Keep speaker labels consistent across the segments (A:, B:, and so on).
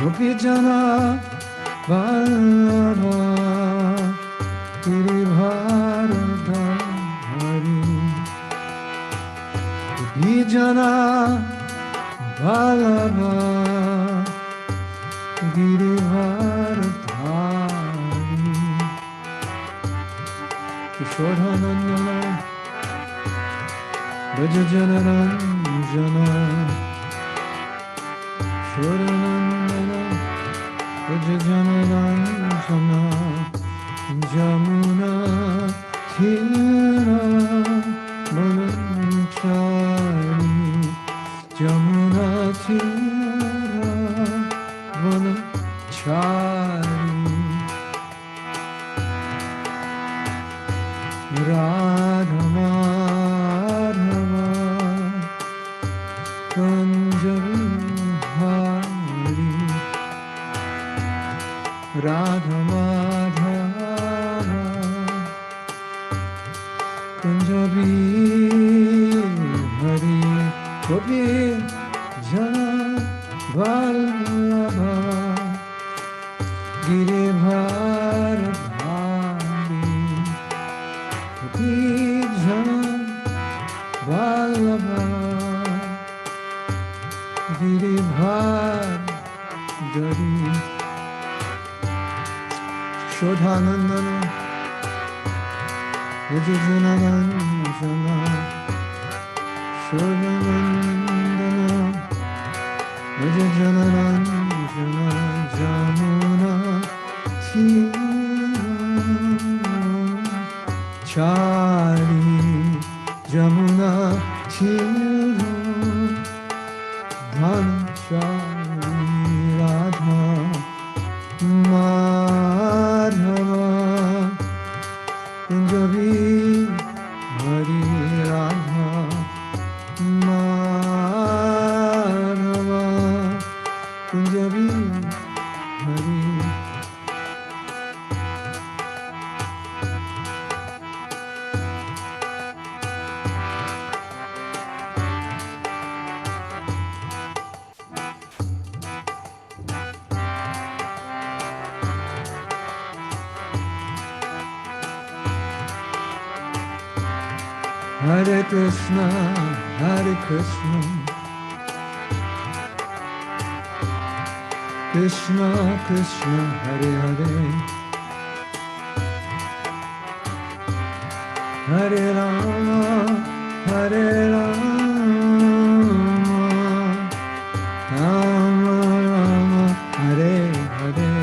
A: Gopijana Vallabha Girivardhari Gopijana Vallabha Girivardhari Kishodhanandana Brajajananandana Kishodhanandana Brajajananandana Jamuna Thira Manachari Jamuna Thira Manachari Radha Madhava Kanjavihari Radha Madhava Kanjavihari Gopijana Vallabha Girivardhari Gopijana Vallabha Girivardhari Shodhanandana Brajajananandana Shodhanandana Brajajananandana Jamuna Chari Jamuna Thira Dhanachari Radha Madhava Kanjavihari Radha Madhava Kanjavihari Hare Krishna, Hare Krishna, Krishna Krishna, Hare Hare, Hare Rama, Hare Rama, Rama Rama, Hare Hare.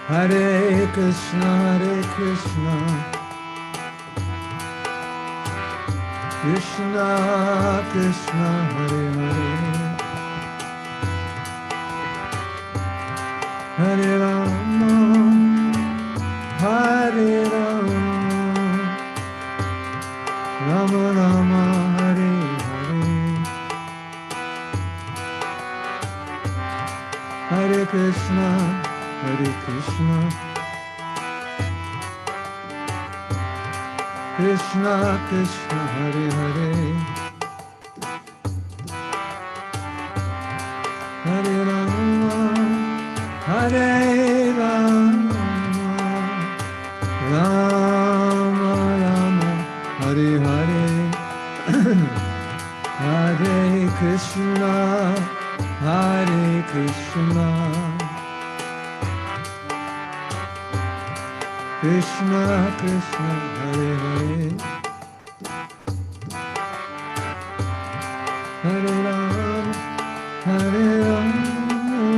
A: Hare Krishna, Krishna Krishna, Hare Hare, Hare Rama, Hare Rama, Rama Rama, Hare Hare. Hare Krishna, Krishna Krishna, Hare Hare, Hare Rama, Hare Rama, Rama Rama, Hare Hare. Hare Krishna, Hare Krishna, Krishna Krishna, Hare Hare, Hare Rama, Hare Rama,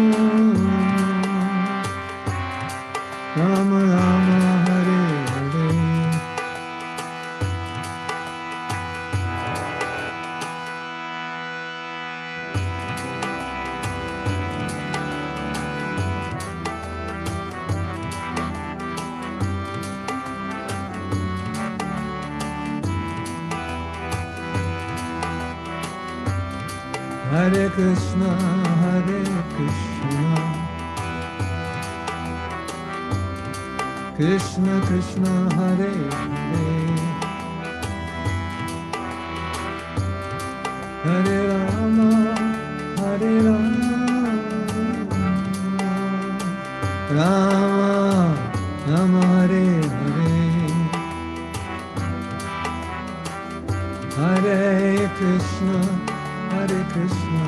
A: Rama Rama, Hare Hare. Hare Krishna, Krishna Krishna, Hare Hare, Hare Rama, Hare Krishna,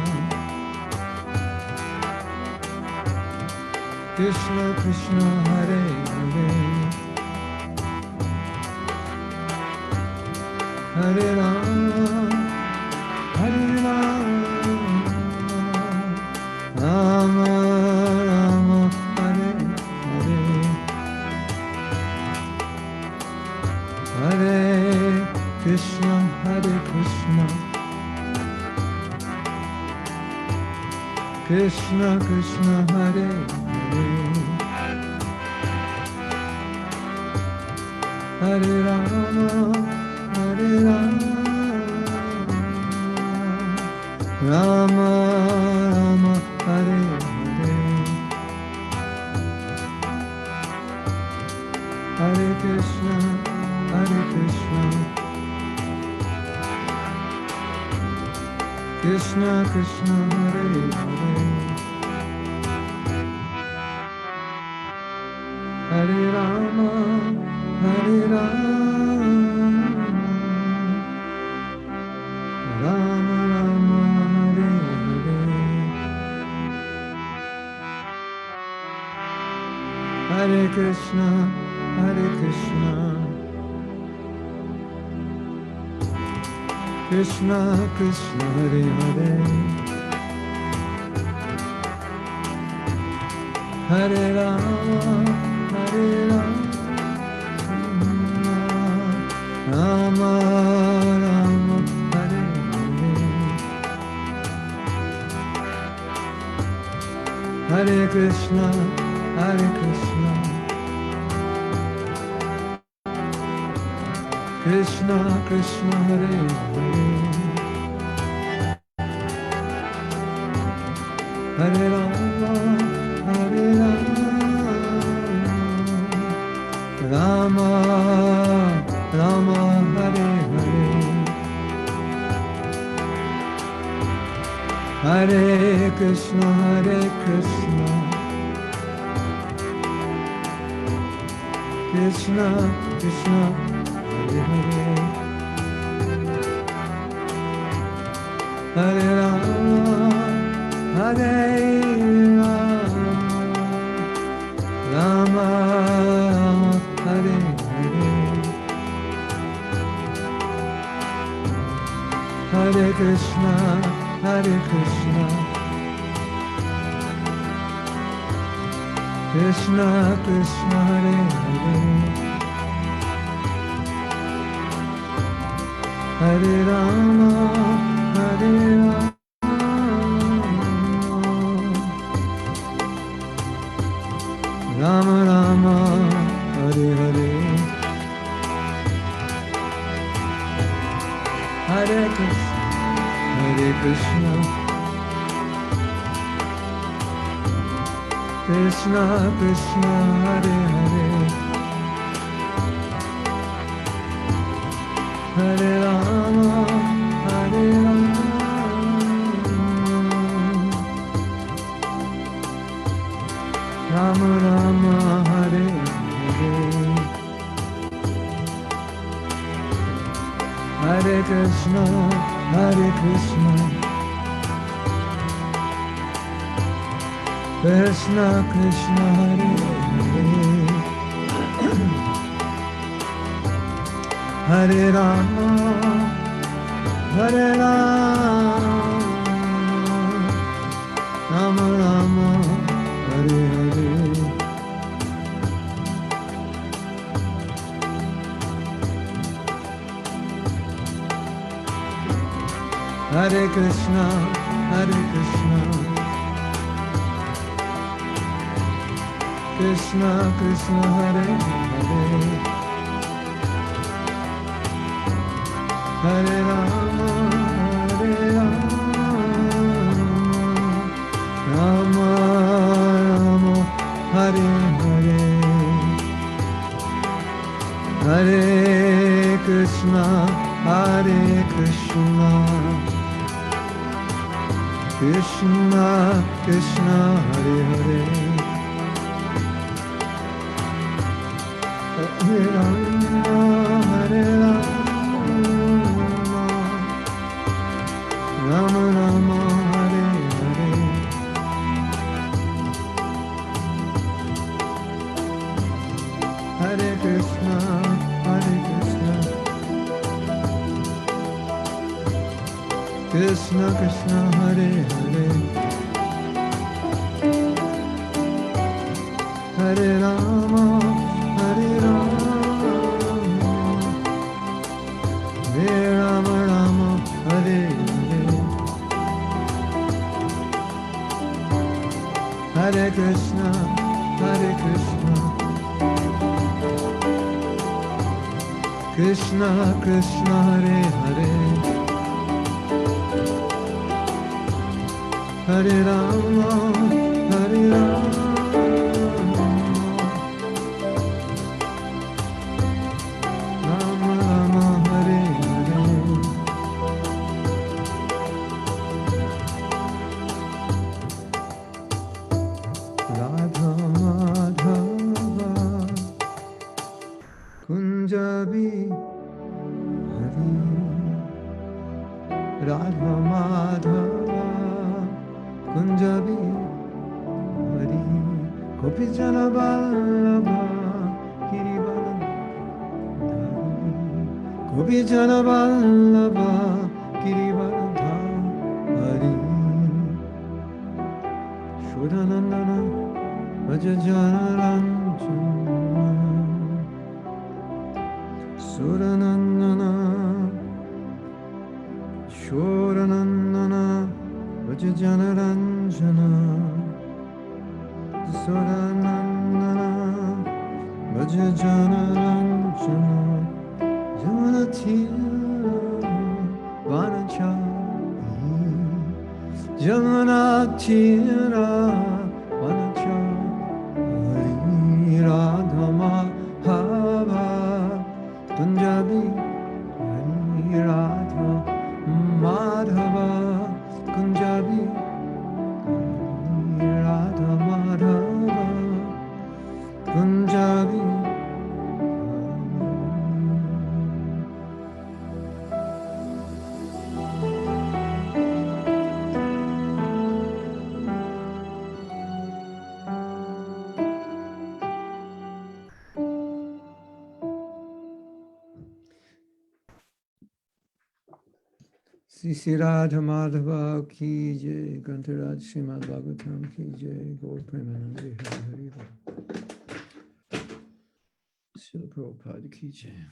A: Krishna Krishna Hare Hare, Hare Rama, Hare Rama, Rama Rama, Hare Hare, Hare Krishna, Hare Krishna, Krishna Krishna Hare Hare, Hare Rama, Hare Rama, Rama Rama, Hare Hare, Hare Krishna, Hare Krishna, Krishna Krishna Hare Hare, Hare Rama, Hare Rama, Rama Rama, Hare Hare, Hare Krishna, Hare Krishna, Krishna Krishna Hare Hare, Hare Rama, Hare Rama, Rama Rama, Hare Hare, Hare Krishna, Hare Krishna, Krishna Krishna Hare Hare, Hare Rama, Hare Rama, Rama Rama, Hare Hare, Hare Krishna, Hare Krishna, Krishna Krishna Hare Hare, Hare Rama, Hare Rama, Rama Rama, Hare Hare, Hare Krishna, Hare Krishna, Krishna Krishna Hare Hare, Hare Rama, Hare Rama, Rama Rama, Hare Hare, Hare Krishna, Hare Krishna, Krishna Krishna Hare Hare, Hare Rama, Hare Rama, Rama Rama, Hare Hare, Hare Krishna, Hare Krishna, Krishna Krishna Hare Hare, Hare Rama, Hare Rama, Rama Rama, Hare Hare, Hare Krishna, Hare Krishna, Krishna Krishna Hare Hare, Hare Rama, Hare Rama, Rama Rama, Hare Hare, Hare Krishna, Hare Krishna, Krishna Krishna Hare Hare, Hare Rama, Hare Rama, Rama Rama Hare Hare Hare Krishna Krishna Krishna Hare Hare Hare Rama Hare Rama Hare Rama Rama Hare Hare Hare Krishna Krishna Krishna Hare Hare Hare Rama Hare Rama Rama Rama Hare Hare Radha Madhava Kunjabi Hari Radha Madhava Kunjabi Hari Gopijana Vallabha Girivaradhari Gopijana Vallabha Girivaradhari Shuranandana Vajajana Ranjana Suranandana Shoranandana Vajajana Ranjana Suranandana Vajajana Ranjana Jamanatira Vanachari Jamanatira Vanachari Radha Madhava Punjabi Hari Radha Madhava Punjabi Hari Radha Madhava Punjabi Sri Radha Madhava ki jai, Grantaraj Srimad Bhagavatam ki jai, Gaur Premanande Hari Hari Bol. Srila Prabhupada ki jai.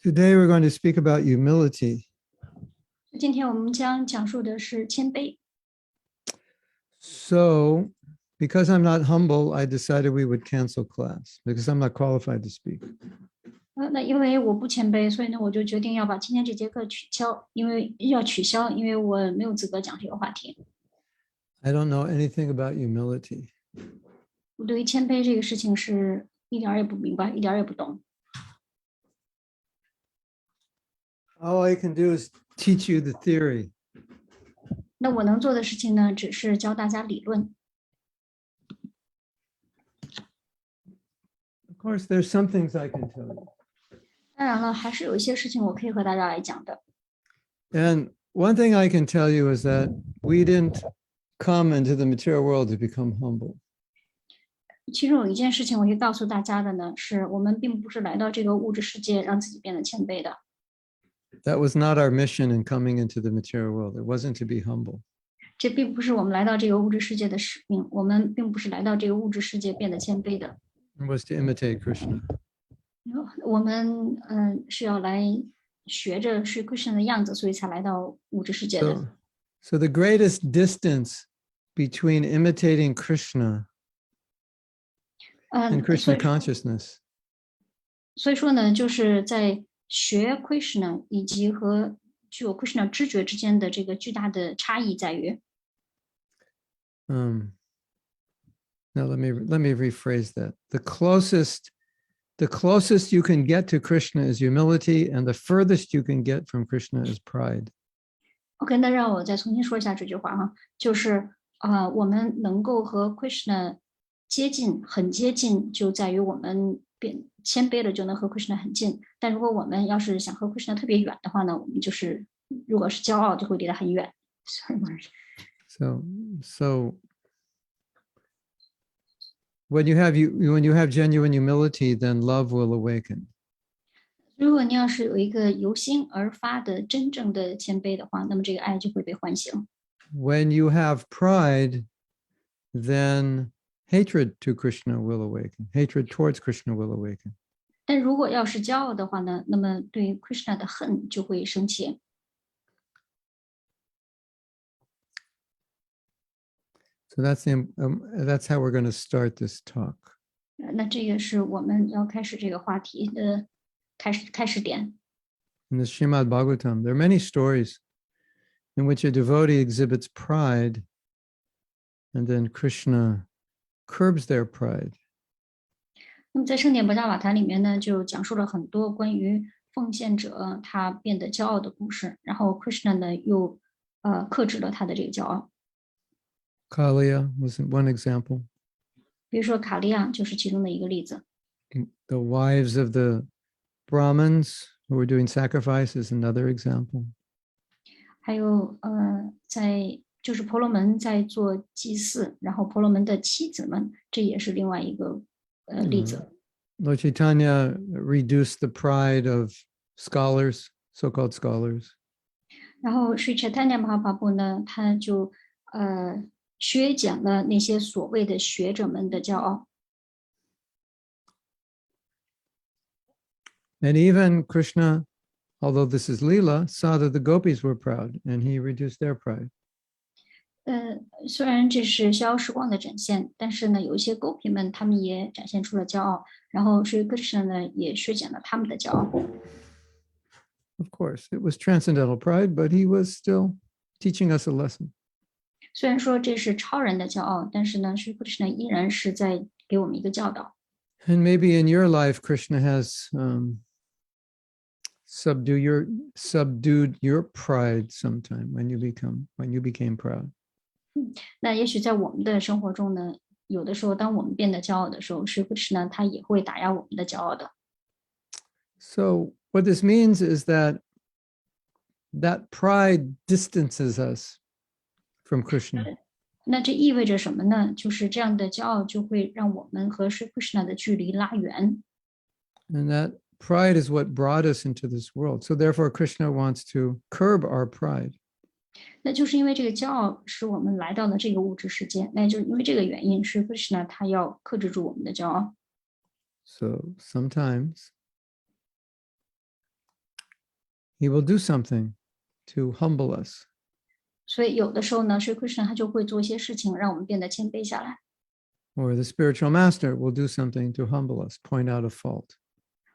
A: Today we're going to speak about humility.
B: 今天我们将讲述的是谦卑。
A: So, because I'm not humble, I decided we would cancel class because I'm not qualified to speak.
B: 那因为我不谦卑，所以呢，我就决定要把今天这节课取消，因为我没有资格讲这个话题。
A: I don't know anything about humility.
B: 我对于谦卑这个事情是一点儿也不明白，一点儿也不懂。
A: All I can do is teach you the theory.
B: 那我能做的事情呢，只是教大家理论。
A: Of course, there's some things I can tell you.
B: 当然了，还是有一些事情我可以和大家来讲的。
A: And one thing I can tell you is that we didn't come into the material world to become humble.
B: 其中有一件事情我可以告诉大家的呢，是我们并不是来到这个物质世界让自己变得谦卑的。
A: That was not our mission in coming into the material world. It wasn't to be humble.
B: 这并不是我们来到这个物质世界的使命，我们并不是来到这个物质世界变得谦卑的。
A: It was to imitate Krishna.
B: 我们是要来学着是 Krishna 的样子，所以才来到物质世界的。
A: So the greatest distance between imitating Krishna and Krishna consciousness
B: 所以说呢，就是在学 Krishna 以及和具有 Krishna 知觉之间的这个巨大的差异在于。
A: Now let me rephrase that. The closest the closest you can get to Krishna is humility, and the furthest you can get from Krishna is pride.
B: OK，那让我再重新说一下这句话哈，就是我们能够和 Krishna 接近，很接近，就在于我们变谦卑了，就能和 Krishna 很近。但如果我们要是想和 Krishna 特别远的话呢，我们就是如果是骄傲，就会离得很远。Sorry,
A: So when you have genuine humility, then love will awaken.
B: 如果你要是有一个由心而发的真正的谦卑的话，那么这个爱就会被唤醒。
A: When you have pride, then hatred to Krishna will awaken. Hatred towards Krishna will awaken.
B: 但如果要是骄傲的话呢，那么对 Krishna 的恨就会升起。
A: So that's how we're going to start this talk.
B: 那这个是我们要开始这个话题的开始点。
A: In the Srimad Bhagavatam, there are many stories in which a devotee exhibits pride, and then Krishna curbs their pride.
B: 那么在圣典博伽瓦坛里面呢，就讲述了很多关于奉献者他变得骄傲的故事，然后 Krishna 呢又克制了他的这个骄傲。
A: Kaliya was one example.
B: 比如说卡利亚就是其中的一个例子。
A: The wives of the Brahmins who were doing sacrifice is another example.
B: 还有就是婆罗门在做祭祀，然后婆罗门的妻子们，这也是另外一个例子。
A: Lord Chaitanya reduced the pride of scholars, so-called scholars.
B: 然后Sri Chaitanya Mahaprabhu呢，他就削减了那些所谓的学者们的骄傲。
A: And even Krishna, although this is Leela, saw that the gopis were proud, and he reduced their pride.
B: 虽然这是逍遥时光的展现，但是呢，有一些狗皮们他们也展现出了骄傲，然后Sri Krishna呢也削减了他们的骄傲。
A: Of course, it was transcendental pride, but he was still teaching us a lesson.
B: 虽然说这是超人的骄傲，但是呢，Sri Krishna依然是在给我们一个教导。
A: And maybe in your life, Krishna has subdued your pride sometime when you became proud.
B: 那也许在我们的生活中呢，有的时候当我们变得骄傲的时候，Sri Krishna他也会打压我们的骄傲的。
A: So what this means is that pride distances us from Krishna.
B: 那这意味着什么呢？就是这样的骄傲就会让我们和Sri Krishna的距离拉远。
A: And that pride is what brought us into this world. So therefore, Krishna wants to curb our pride.
B: 那就是因为这个骄傲使我们来到了这个物质世界，那就是因为这个原因，Sri Krishna他要克制住我们的骄傲。
A: So sometimes he will do something to humble us.
B: 所以有的时候呢，Sri Krishna他就会做一些事情，让我们变得谦卑下来。
A: Or the spiritual master will do something to humble us, point out a fault.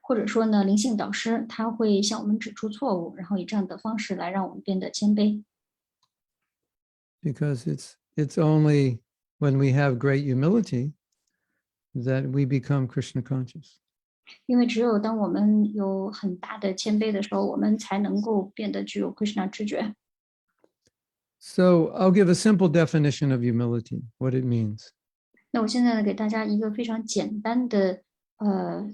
B: 或者说呢，灵性导师他会向我们指出错误，然后以这样的方式来让我们变得谦卑。
A: Because it's only when we have great humility that we become Krishna conscious.
B: 因为只有当我们有很大的谦卑的时候，我们才能够变得具有 Krishna 知觉。
A: So I'll give a simple definition of humility, what it means.
B: 那我现在呢，给大家一个非常简单的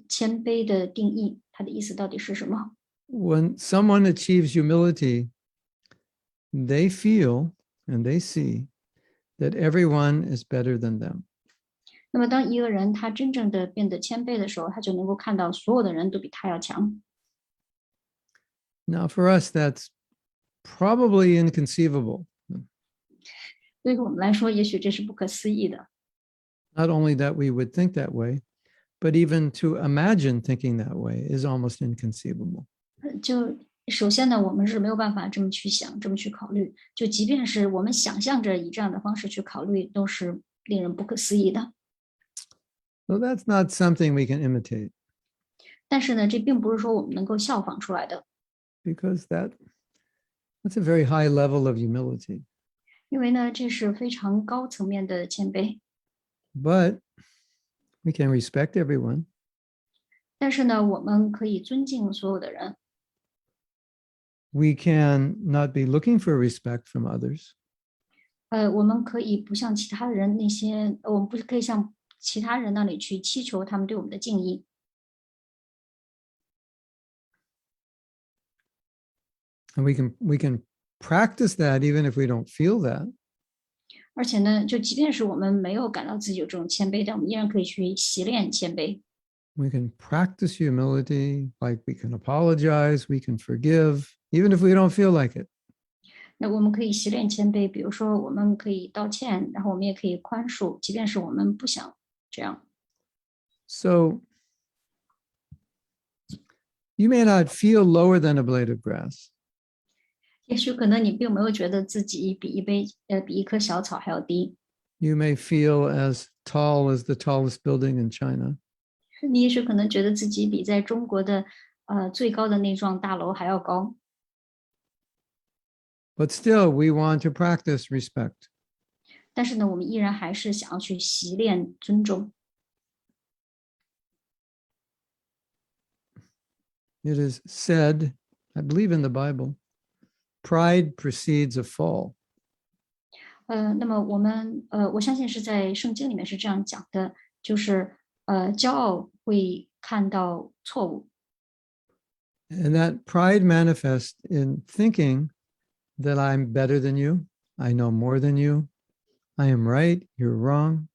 B: 谦卑的定义，它的意思到底是什么？
A: When someone achieves humility, they feel and they see that everyone is better than them.
B: 那么当一个人他真正的变得谦卑的时候，他就能够看到所有的人都比他要强。
A: Now for us, that's probably inconceivable.
B: 对于我们来说，也许这是不可思议的。
A: Not only that we would think that way, but even to imagine thinking that way is almost inconceivable.
B: 就首先呢，我们是没有办法这么去想，这么去考虑。就即便是我们想象着以这样的方式去考虑，都是令人不可思议的。
A: So that's not something we can imitate.
B: 但是呢，这并不是说我们能够效仿出来的。
A: Because that's a very high level of humility.
B: 因为呢，这是非常高层面的谦卑。
A: But we can respect everyone.
B: 但是呢，我们可以尊敬所有的人。
A: We can not be looking for respect from others.
B: 我们可以不像其他的人那些，我们不是可以向其他人那里去祈求他们对我们的敬意。
A: And we can practice that even if we don't feel that.
B: 而且呢，就即便是我们没有感到自己有这种谦卑，但我们依然可以去习练谦卑。
A: We can practice humility, like we can apologize, we can forgive, even if we don't feel like it.
B: 那我们可以习练谦卑，比如说我们可以道歉，然后我们也可以宽恕，即便是我们不想这样。
A: So you may not feel lower than a blade of grass.
B: 也许可能你并没有觉得自己比一棵小草还要低，
A: You may feel as tall as the tallest building in China.
B: 你也许可能觉得自己比在中国的最高的那幢大楼还要高。
A: But still, we want to practice respect.
B: 但是呢，我们依然还是想要去习练尊重。
A: It is said, I believe in the Bible, pride precedes a fall.
B: 那么我相信是在圣经里面是这样讲的，就是骄傲会看到错误，
A: And that pride manifests in thinking that I'm better than you, I know more than you, I am right, you're wrong.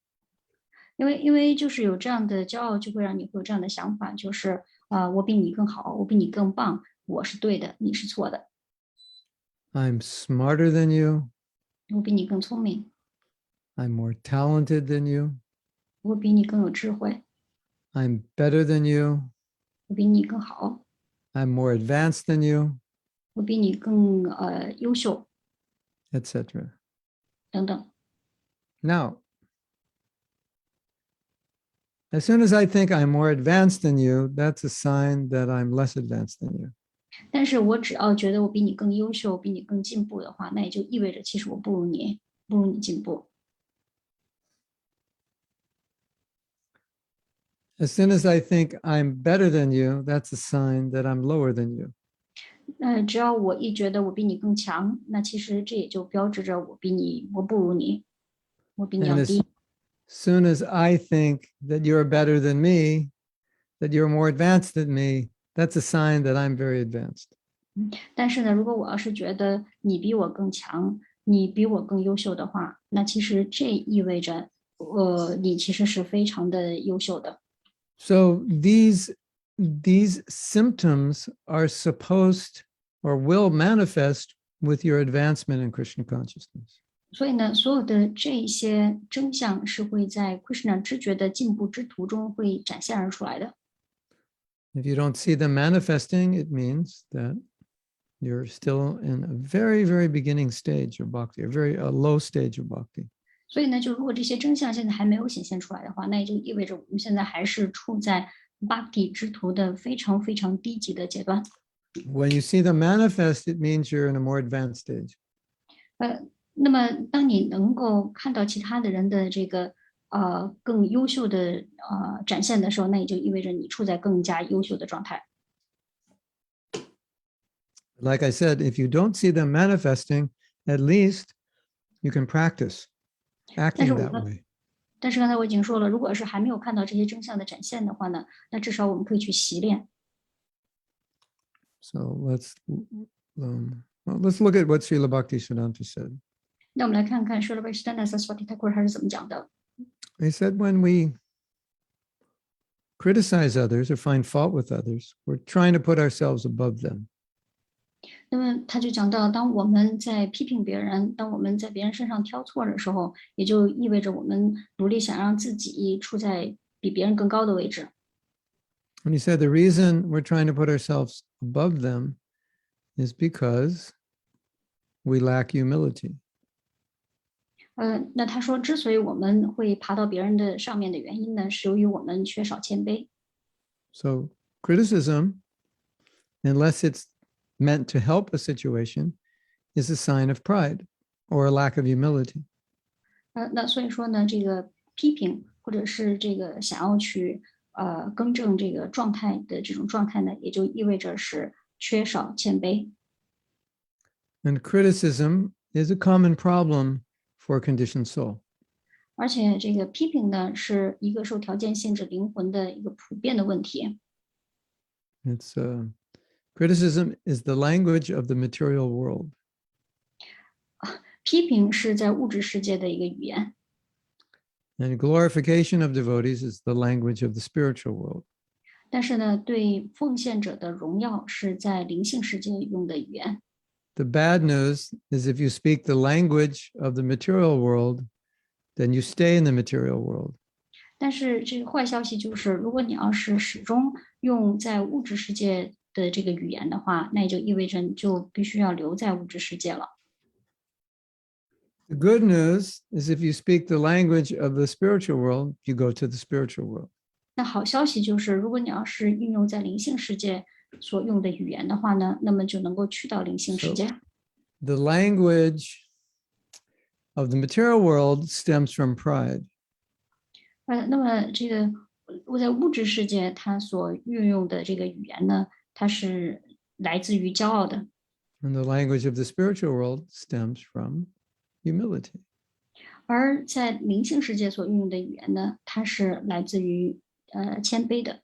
B: 因为就是有这样的骄傲，就会让你会有这样的想法，就是我比你更好，我比你更棒，我是对的，你是错的，
A: I'm smarter than you,
B: 我比你更聪明，
A: I'm more talented than you,
B: 我比你更有智慧，
A: I'm better than you,
B: 我比你更好，
A: I'm more advanced than you,
B: 我比你更优秀，
A: etc.
B: 等等。
A: Now, as soon as I think I'm more advanced than you, that's a sign that I'm less advanced than you.
B: 但是我只要觉得我比你更优秀，比你更进步的话，那也就意味着其实我不如你，不如你进步。
A: As soon as I think I'm better than you, that's a sign that I'm lower than you.
B: 只要我一觉得我比你更强，那其实这也就标志着我不如你，我比你
A: And
B: 要
A: as
B: 低。
A: soon as I think that you're better than me, that you're more advanced than me, that's a sign that I'm very advanced.
B: 但是呢，如果我要是觉得你比我更强，你比我更优秀的话，那其实这意味着，你其实是非常的优秀的。
A: So these symptoms are supposed or will manifest with your advancement in Krishna consciousness.
B: 所以呢，所有的这些真相是会在 Krishna 知觉的进步之途中会展现而出来的。
A: If you don't see them manifesting, it means that you're still in a very, very beginning stage of bhakti, a low stage of bhakti.
B: 所以呢，就如果这些真相现在还没有显现出来的话，那也就意味着我们现在还是处在 Bhakti 之途的非常非常低级的阶段。
A: When you see them manifest, it means you're in a more advanced stage.
B: 那么当你能够看到其他的人的这个更优秀的展现的时候，那也就意味着你处在更加优秀的状态。
A: Like I said, if you don't see them manifesting, at least you can practice acting that way.
B: 但是刚才我已经说了，如果是还没有看到这些真相的展现的话呢，那至少我们可以去习练。
A: So let's look at what Srila Bhaktisiddhanta said.
B: 那我们来看看 Srila Bhaktisiddhanta Saraswati Thakur 他是怎么讲的。
A: He said, when we criticize others or find fault with others, we're trying to put ourselves above them.
B: 那么他就讲到，当我们在批评别人，当我们在别人身上挑错的时候，也就意味着我们努力想让自己处在比别人更高的位置。
A: And he said the reason we're trying to put ourselves above them is because we lack humility.
B: 那他说，之所以我们会爬到别人的上面的原因呢，是由于我们缺少谦卑。
A: So criticism, unless it's meant to help a situation, is a sign of pride or a lack of humility.
B: 那所以说呢，这个批评或者是这个想要去更正这个状态的这种状态呢，也就意味着是缺少谦卑。
A: And criticism is a common problem for a conditioned soul.
B: 而且这个批评呢，是一个受条件限制灵魂的一个普遍的问题。
A: It's criticism is the language of the material world.
B: 批评是在物质世界的一个语言，
A: And glorification of devotees is the language of the spiritual world.
B: 但是呢，对奉献者的荣耀是在灵性世界用的语言。
A: The bad news is if you speak the language of the material world, then you stay in the material world.
B: 但是这个坏消息就是，如果你要是始终用在物质世界的这个语言的话，那也就意味着你就必须要留在物质世界了。
A: The good news is if you speak the language of the spiritual world, you go to the spiritual world.
B: 那好消息就是，如果你要是运用在灵性世界所用的语言的话呢，那么就能够去到灵性世界。
A: The language of the material world stems from pride.
B: 那么这个我在物质世界它所运用的这个语言呢，它是来自于骄傲的。
A: And the language of the spiritual world stems from humility.
B: 而在灵性世界所运用的语言呢，它是来自于谦卑的。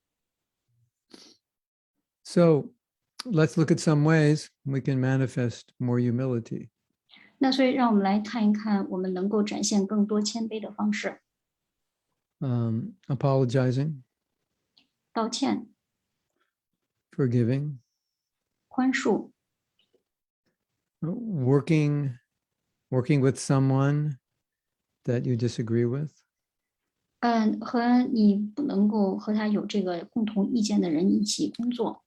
A: So let's look at some ways we can manifest more humility.
B: 那所以让我们来看一看，我们能够展现更多谦卑的方式。
A: Apologizing,
B: 道歉、
A: forgiving,
B: 宽恕、
A: working with someone that you disagree with,
B: 和你不能够和他有这个共同意见的人一起工作。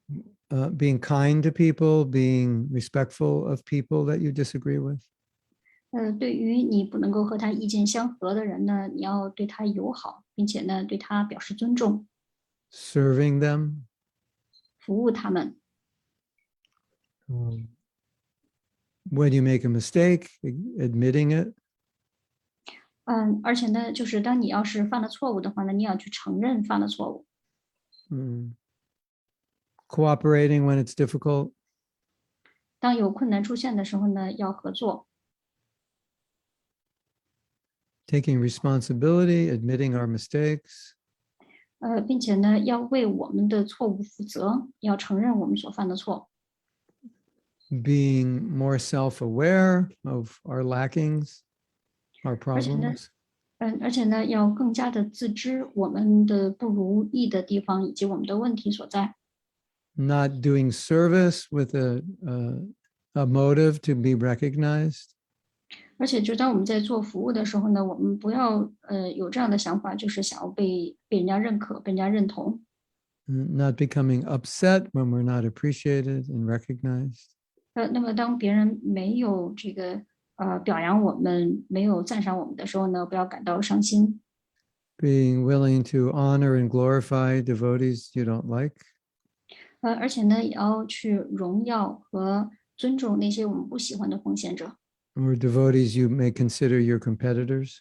A: being kind to people, being respectful of people that you disagree with.
B: 对于你不能够和他意见相合的人呢，你要对他友好，并且呢对他表示尊重，
A: Serving them,
B: 服务他们。
A: when you make a mistake, admitting it,
B: 而且呢，就是当你要是犯了错误的话呢，你要去承认犯了错误。
A: cooperating when it's difficult,
B: 当有困难出现的时候呢，要合作。
A: taking responsibility, admitting our mistakes,
B: 并且呢，要为我们的错误负责，要承认我们所犯的错。
A: being more self-aware of our lackings, our
B: 而且呢，
A: problems,
B: 而且呢，要更加的自知我们的不如意的地方以及我们的问题所在。
A: not doing service with a motive to be recognized,
B: 而且就当我们在做服务的时候呢，我们不要有这样的想法，就是想要被人家认可、被人家认同。
A: not becoming upset when we're not appreciated and recognized,
B: 那么当别人没有这个表扬我们、没有赞赏我们的时候呢，不要感到伤心。
A: being willing to honor and glorify devotees you don't like,
B: 而且呢，也要去荣耀和尊重那些我们不喜欢的奉献者。
A: or devotees you may consider your competitors.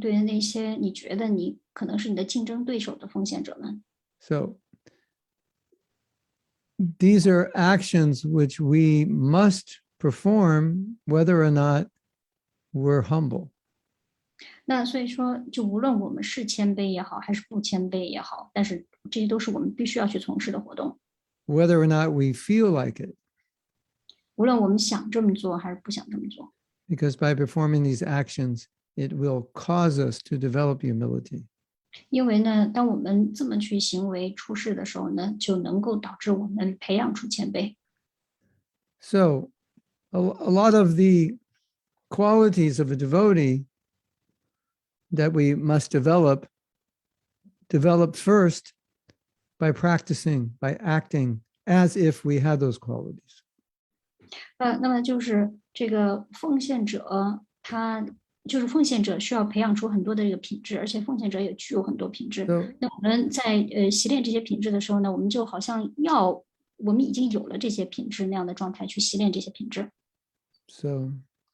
B: 对于那些你觉得你可能是你的竞争对手的奉献者们。
A: So these are actions which we must perform whether or not we're humble.
B: 那所以说，就无论我们是谦卑也好，还是不谦卑也好，但是这些都是我们必须要去从事的活动。
A: Whether or not we feel like it,
B: 无论我们想这么做还是不想这么做，
A: because by performing these actions, it will cause us to develop humility.
B: 因为呢，当我们这么去行为处事的时候呢，就能够导致我们培养出谦卑。
A: So a lot of the qualities of a devotee that we must develop first by practicing, by acting as if we had those qualities.
B: 那么就是这个奉献者，他就是奉献者需要培养出很多的这个品质，而且奉献者也具有很多品质。
A: So
B: 那我们在习练这些品质的时候呢，我们就好像我们已经有了这些品质那样的状态去习练这些品质。
A: So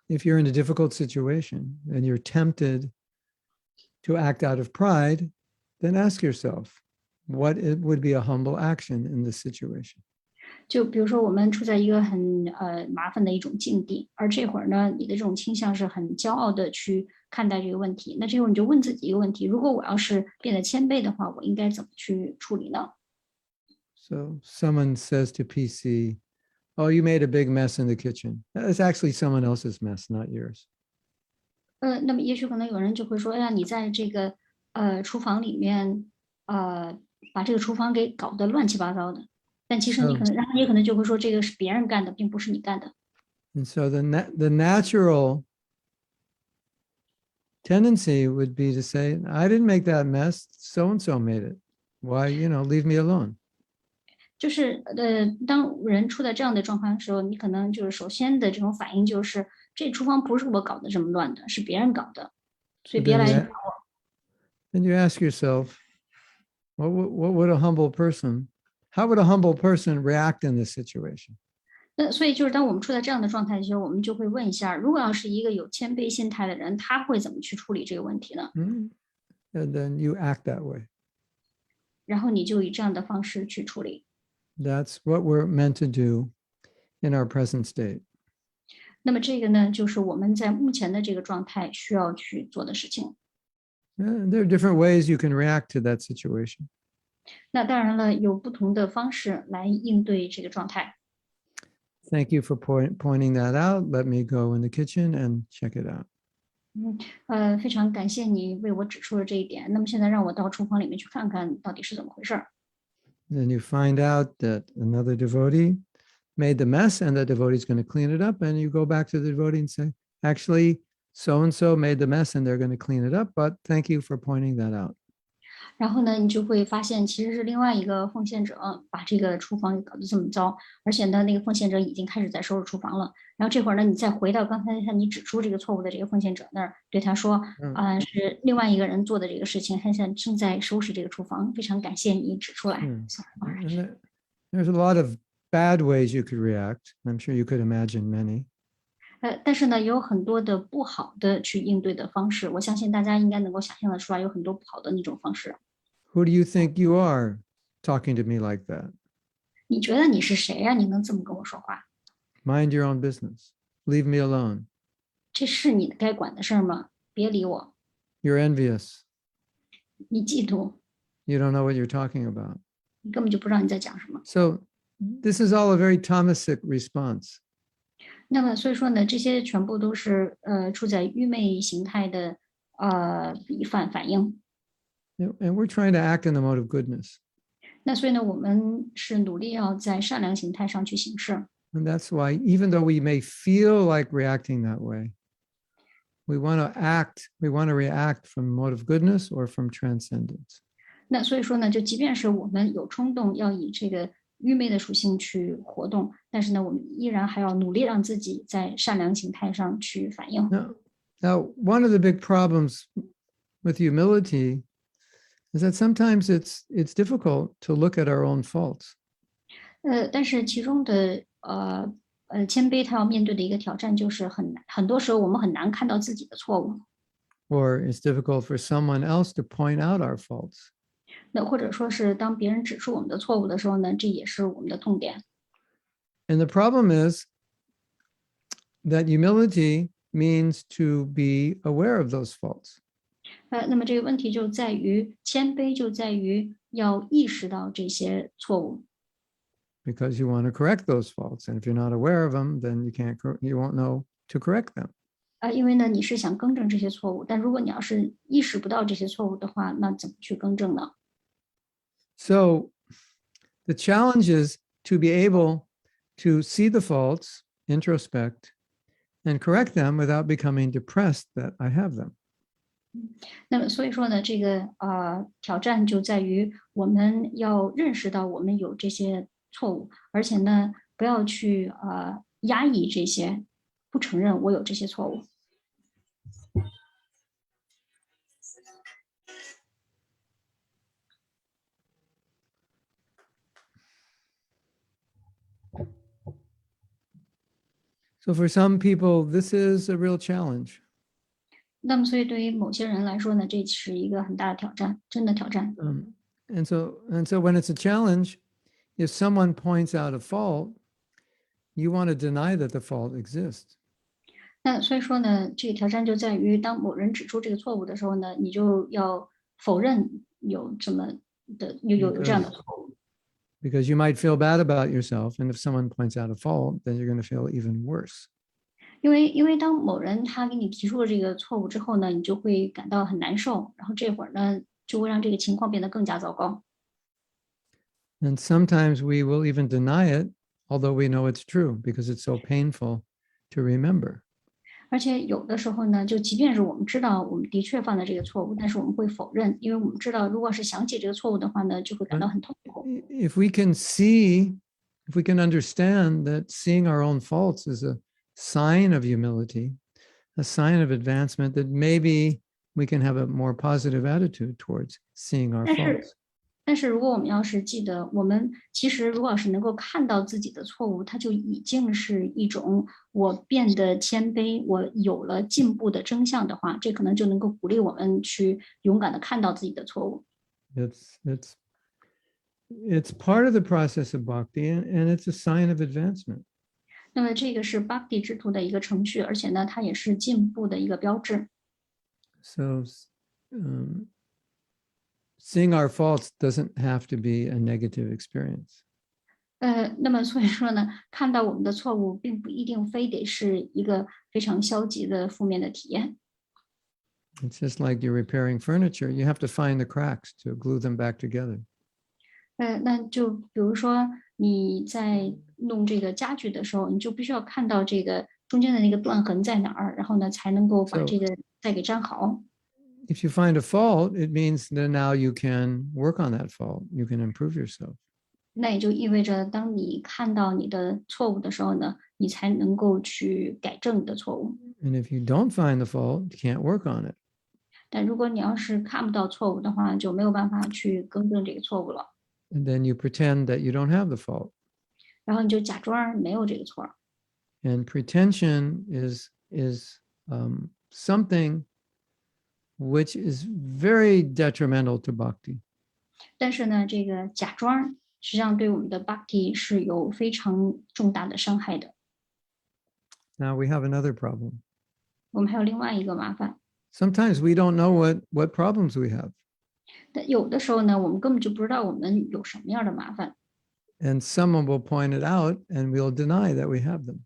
A: if you're in a difficult situation and you're tempted to act out of pride, then ask yourself, what it would be a humble action in this situation?
B: 就比如说我们处在一个很麻烦的一种境地，而这会儿呢，你的这种倾向是很骄傲的去看待这个问题，那这会儿你就问自己一个问题：如果我要是变得谦卑的话，我应该怎么去处理呢？
A: So someone says to PC, oh, you made a big mess in the kitchen. That's actually someone else's mess, not yours.
B: 那么也许可能有人就会说，哎呀，你在这个厨房里面把这个厨房给搞得乱七八糟的，但其实你可能，然后也可能就会说这个是别人干的，并不是你干的。
A: And so the natural tendency would be to say, I didn't make that mess, so-and-so made it. Why, leave me alone.
B: 就是当人处在这样的状况的时候，你可能就是首先的这种反应就是，这厨房不是我搞得这么乱的，是别人搞的，所以别来。
A: Then you ask yourself, how would a humble person react in this situation?
B: 那所以就是当我们处在这样的状态的时候，我们就会问一下，如果要是一个有谦卑心态的人，他会怎么去处理这个问题呢？
A: And then you act that way.
B: 然后你就以这样的方式去处理。
A: That's what we're meant to do in our present state.
B: 那么这个呢，就是我们在目前的这个状态需要去做的事情。
A: And there are different ways you can react to that situation.
B: 那当然了，有不同的方式来应对这个状态。
A: Thank you for pointing that out. Let me go in the kitchen and check it out.
B: 非常感谢你为我指出了这一点。那么现在让我到厨房里面去看看到底是怎么回事儿。
A: Then you find out that another devotee made the mess and the devotee is going to clean it up. And you go back to the devotee and say, actually, so-and-so made the mess and they're going to clean it up. But thank you for pointing that out.
B: 然后呢，你就会发现其实是另外一个奉献者把这个厨房搞得这么糟，而且呢，那个奉献者已经开始在收拾厨房了。然后这会儿呢，你再回到刚才向你指出这个错误的这个奉献者那儿，对他说，是另外一个人做的这个事情，他现在正在收拾这个厨房，非常感谢你指出来。
A: There's a lot of bad ways you could react. I'm sure you could imagine many.
B: 但是呢，也有很多的不好的去应对的方式，我相信大家应该能够想象得出来，有很多不好的那种方式。
A: Who do you think you are talking to me like that?
B: 你觉得你是谁呀？你能这么跟我说话？
A: Mind your own business. Leave me alone.
B: 这是你该管的事儿吗？别理我。
A: You're envious.
B: 你嫉妒，
A: You don't know what you're talking about.
B: 你根本就不知道你在讲什么。
A: So this is all a very Tamasic response.
B: 那么所以说呢，这些全部都是处在愚昧形态的反应。
A: And we're trying to act in the mode of goodness.
B: 那所以呢，我们是努力要在善良形态上去行事。
A: And that's why, even though we may feel like reacting that way, we want to react from mode of goodness or from transcendence.
B: 那所以说呢，就即便是我们有冲动要以这个愚昧的属性去活动，但是呢，我们依然还要努力让自己在善良形态上去反应。
A: Now, one of the big problems with humility is that sometimes it's difficult to look at our own faults.
B: 但是其中的谦卑，他要面对的一个挑战就是很多时候我们很难看到自己的错误，
A: Or it's difficult for someone else to point out our faults.
B: 那或者说是当别人指出我们的错误的时候呢，这也是我们的痛点。
A: And the problem is that humility means to be aware of those faults.
B: 那么这个问题就在于谦卑，就在于要意识到这些错误。
A: Because you want to correct those faults. And if you're not aware of them, then you won't know to correct them.
B: 因为呢，你是想更正这些错误，但如果你要是意识不到这些错误的话，那怎么去更正呢？
A: So the challenge is to be able to see the faults, introspect, and correct them without becoming depressed that I have them.
B: 那么所以说呢，这个挑战就在于我们要认识到我们有这些错误，而且呢，不要去压抑这些，不承认我有这些错误。
A: So for some people, this is a real challenge.
B: 那么，所以对于某些人来说呢，这是一个很大的挑战，真的挑战。
A: And so when it's a challenge, if someone points out a fault, you want to deny that the fault exists.
B: 那所以说呢，这个挑战就在于，当某人指出这个错误的时候呢，你就要否认有这么的有这样的
A: Because
B: 错误。
A: because you might feel bad about yourself, and if someone points out a fault, then you're going to feel even worse.
B: 因为当某人他给你提出了这个错误之后呢，你就会感到很难受，然后这会儿呢，就会让这个情况变得更加糟糕。
A: And sometimes we will even deny it, although we know it's true, because it's so painful to remember.
B: 而且有的时候呢，就即便是我们知道我们的确犯了这个错误，但是我们会否认，因为我们知道，如果是想起这个错误的话呢，就会感到很痛苦。
A: If we can see, if we can understand that seeing our own faults is a sign of humility, a sign of advancement, that maybe we can have a more positive attitude towards seeing our
B: 但是
A: faults.
B: 但是如果我们要是记得，我们其实如果要是能够看到自己的错误，它就已经是一种我变得谦卑，我有了进步的征象的话，这可能就能够鼓励我们去勇敢的看到自己的错误。
A: It's part of the process of bhakti, and it's a sign of advancement.
B: 那么这个是 Bhakti 制度的一个程序，而且呢，它也是进步的一个标志。
A: So um, seeing our faults doesn't have to be a negative experience.
B: 那么所以说呢，看到我们的错误，并不一定非得是一个非常消极的负面的体验。
A: It's just like you're repairing furniture. You have to find the cracks to glue them back together.
B: 那就比如说你在弄这个家具的时候，你就必须要看到这个中间的那个断痕在哪儿，然后呢才能够把
A: So
B: 这个再给粘好。
A: if you find a fault, it means that now you can work on that fault. You can improve yourself.
B: 那也就意味着，当你看到你的错误的时候呢，你才能够去改正你的错误。
A: And if you don't find the fault, you can't work on it.
B: 但如果你要是看不到错误的话，就没有办法去更正这个错误了。
A: And then you pretend that you don't have the fault.
B: 然后你就假装没有这个错。
A: And pretension is something which is very detrimental to bhakti.
B: 但是呢，这个假装实际上对我们的 Bhakti 是有非常重大的伤害的。
A: Now we have another problem.
B: 我们还有另外一个麻烦，
A: Sometimes we don't know what problems we have.
B: 但有的时候呢，我们根本就不知道我们有什么样的麻烦，
A: And someone will point it out and we'll deny that we have them.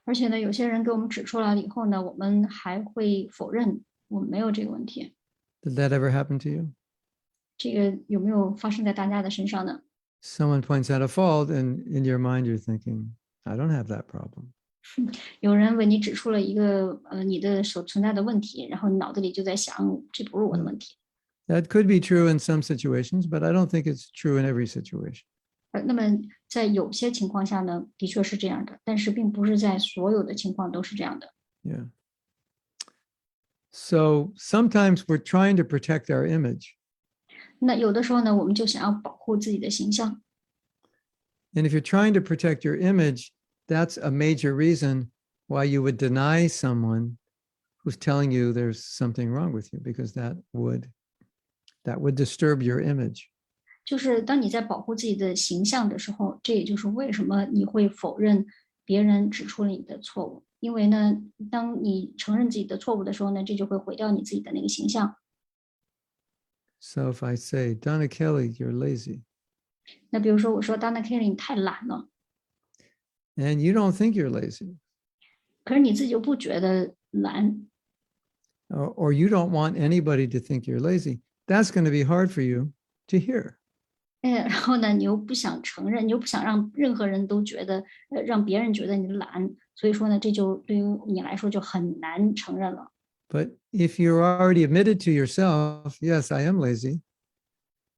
B: 而且呢，有些人给我们指出来了以后呢，我们还会否认我们没有这个问题。
A: Did that ever happen to you?
B: 这个有没有发生在大家的身上呢？
A: Someone points out a fault, and in your mind you're thinking, I don't have that problem.
B: 有人为你指出了一个你的所存在的问题，然后你脑子里就在想，这不是我的问题。
A: That could be true in some situations, but I don't think it's true in every situation.
B: 那么在有些情况下呢，的确是这样的，但是并不是在所有的情况都是这样的。
A: Yeah. So sometimes we're trying to protect our image.
B: 那有的时候呢，我们就想要保护自己的形象。
A: And if you're trying to protect your image, that's a major reason why you would deny someone who's telling you there's something wrong with you, because that would disturb your image.
B: 就是当你在保护自己的形象的时候，这也就是为什么你会否认别人指出了你的错误。因为呢，当你承认自己的错误的时候呢，这就会毁掉你自己的那个形象。
A: So if I say, Donna Kelly, you're lazy,
B: 那比如说我说 Donna Kelly 你太懒了，
A: and you don't think you're lazy,
B: 可是你自己又不觉得懒，
A: or you don't want anybody to think you're lazy, that's going to be hard for you to hear.
B: 然后呢，你又不想承认，你又不想让任何人都觉得，让别人觉得你懒，所以说呢，这就对于你来说就很难承认了。
A: But if you're already admitted to yourself, yes, I am lazy,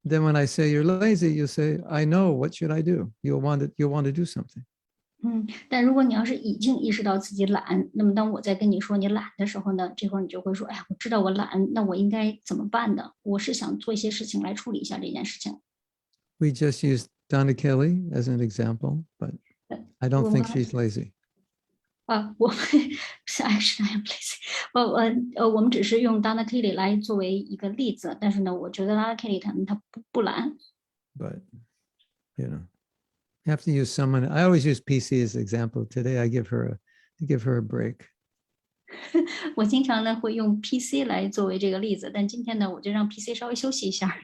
A: then when I say you're lazy, you say, I know, what should I do? You'll want to do something.
B: 但如果你要是已经意识到自己懒，那么当我在跟你说你懒的时候呢，这会儿你就会说，哎呀，我知道我懒，那我应该怎么办呢？我是想做一些事情来处理一下这件事情。
A: We just used Donna Kelly as an example, but I don't think she's lazy.
B: 我们是 action I am placing，我们只是用 Donna Kelly 来作为一个例子，但是呢，我觉得 Donna Kelly 她不懒，but
A: you have to use someone. I always use PC as an example. Today I give her a break.
B: 我经常呢会用 PC 来作为这个例子，但今天呢，我就让 PC 稍微休息一下。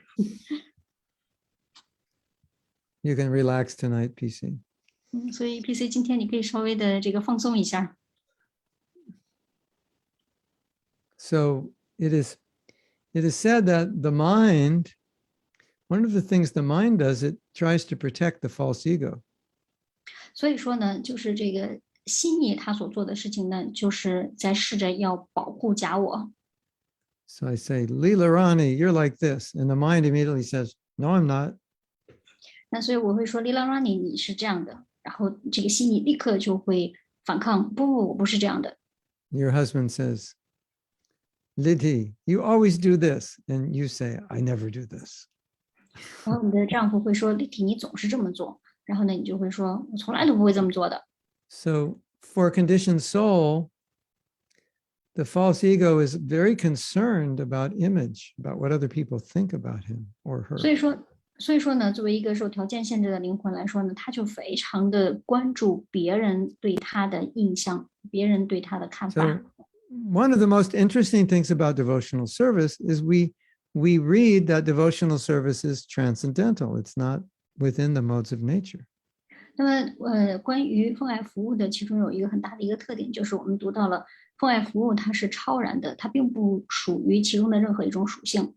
A: You can relax tonight, PC.
B: 所以 PC 今天你可以稍微的这个放松一下。
A: So it is said that the mind, one of the things the mind does, it tries to protect the false ego.
B: 所以说呢，就是这个心意他所做的事情呢，就是在试着要保护假我。
A: So I say, Leela Rani, you're like this. And the mind immediately says, no, I'm not.
B: 那所以我会说 Lila Rani 你是这样的，然后这个心意立刻就会反抗，不，我不是这样的。
A: Your husband says, Lidhi, you always do this. And you say, I never do this.
B: 然后你的丈夫会说丽缇你总是这么做，然后呢你就会说我从来都不会这么做的。
A: So for a conditioned soul, the false ego is very concerned about image, about what other people think about him or her.
B: 所以说呢，作为一个受条件限制的灵魂来说呢，他就非常的关注别人对他的印象，别人对他的看法。
A: So one of the most interesting things about devotional service is we read that devotional service is transcendental. It's not within the modes of nature.
B: 那么关于奉爱服务的，其中有一个很大的一个特点，就是我们读到了奉爱服务它是超然的，它并不属于其中的任何一种属性。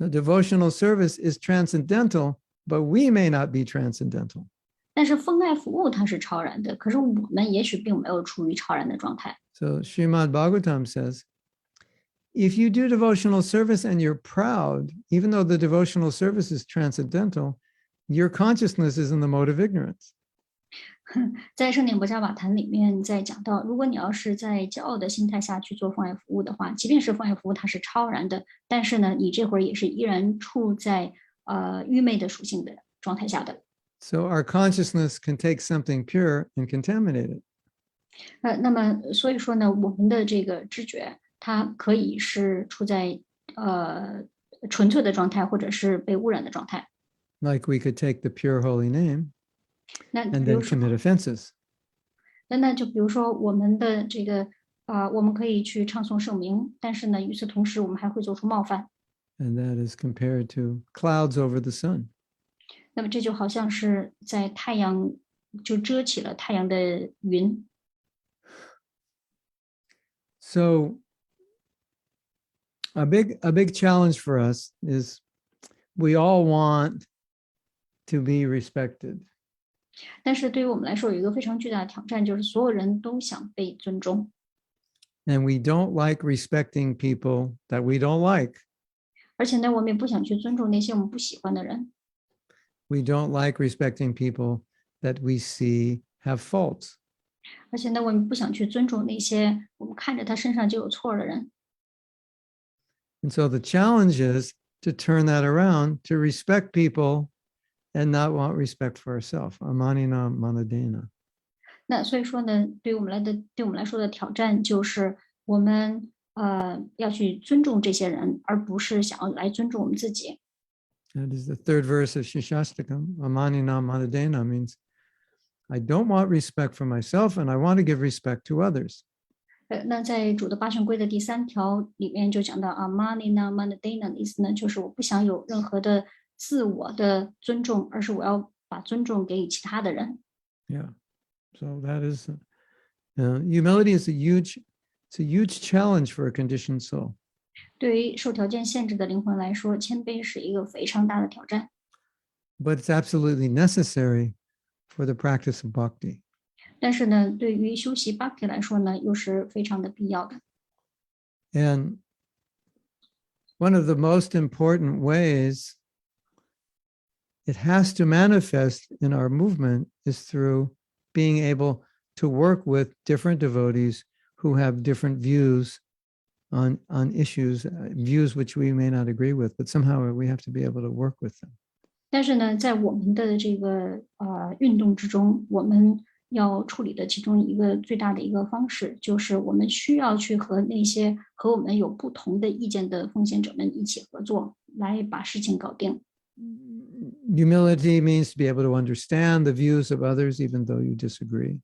A: The devotional service is transcendental, but we may not be transcendental.
B: 但是奉爱服务它是超然的，可是我们也许并没有处于超然的状态。
A: So Srimad Bhagavatam says, if you do devotional service and you're proud, even though the devotional service is transcendental, your consciousness is in the mode of ignorance.
B: 在圣典博伽瓦坛里面，在讲到，如果你要是在骄傲的心态下去做奉爱服务的话，即便是奉爱服务它是超然的，但是呢，你这会儿也是依然处在愚昧的属性的状态下的。
A: So our consciousness can take something pure and contaminate it.
B: 那么所以说呢，我们的这个知觉，它可以是处在纯粹的状态，或者是被污染的状态。
A: Like we could take the pure holy name
B: 那
A: and
B: 比如
A: then
B: 说，
A: commit offenses.
B: 那就比如说我们的这个我们可以去唱诵圣名，但是呢，与此同时，我们还会做出冒犯。
A: And that is compared to clouds over the sun.
B: 那么这就好像是在太阳就遮起了太阳的云。
A: So a big challenge for us is we all want to be respected.
B: 但是对于我们来说，有一个非常巨大的挑战，就是所有人都想被尊重，
A: And we don't like respecting people that we don't like.
B: 而且呢，我们也不想去尊重那些我们不喜欢的人。
A: We don't like respecting people that we see have faults.
B: 而且呢，我们不想去尊重那些我们看着他身上就有错的人。
A: And so the challenge is to turn that around, to respect people and not want respect for ourselves. Amanina manadena.
B: 那所以说呢，对我们来说的挑战就是我们要去尊重这些人，而不是想要来尊重我们自己。
A: That is the third verse of Shishastakam. Amanina manadena means I don't want respect for myself and I want to give respect to others.
B: 那在主的八圣规的第3条里面就讲到啊 manina manadena 的意思呢，就是我不想有任何的自我的尊重，而是我要把尊重给其他的人。
A: Yeah. So that is humility is a huge challenge for a conditioned soul.
B: 对于受条件限制的灵魂来说，谦卑是一个非常大的挑战。
A: But it's absolutely necessary for the practice of bhakti.
B: 但是呢，对于修习 Bhakti 来说呢，又是非常的必要的。
A: And one of the most important ways it has to manifest in our movement is through being able to work with different devotees who have different views on issues, views which we may not agree with, but somehow we have to be able to work with them.
B: 但是呢，在我们的这个运动之中，我们要处理的其中一个最大的一个方式，就是我们需要去和那些和我们有不同的意见的奉献者们一起合作，来把事情搞定。
A: Humility means to be able to understand the views of others, even though you disagree.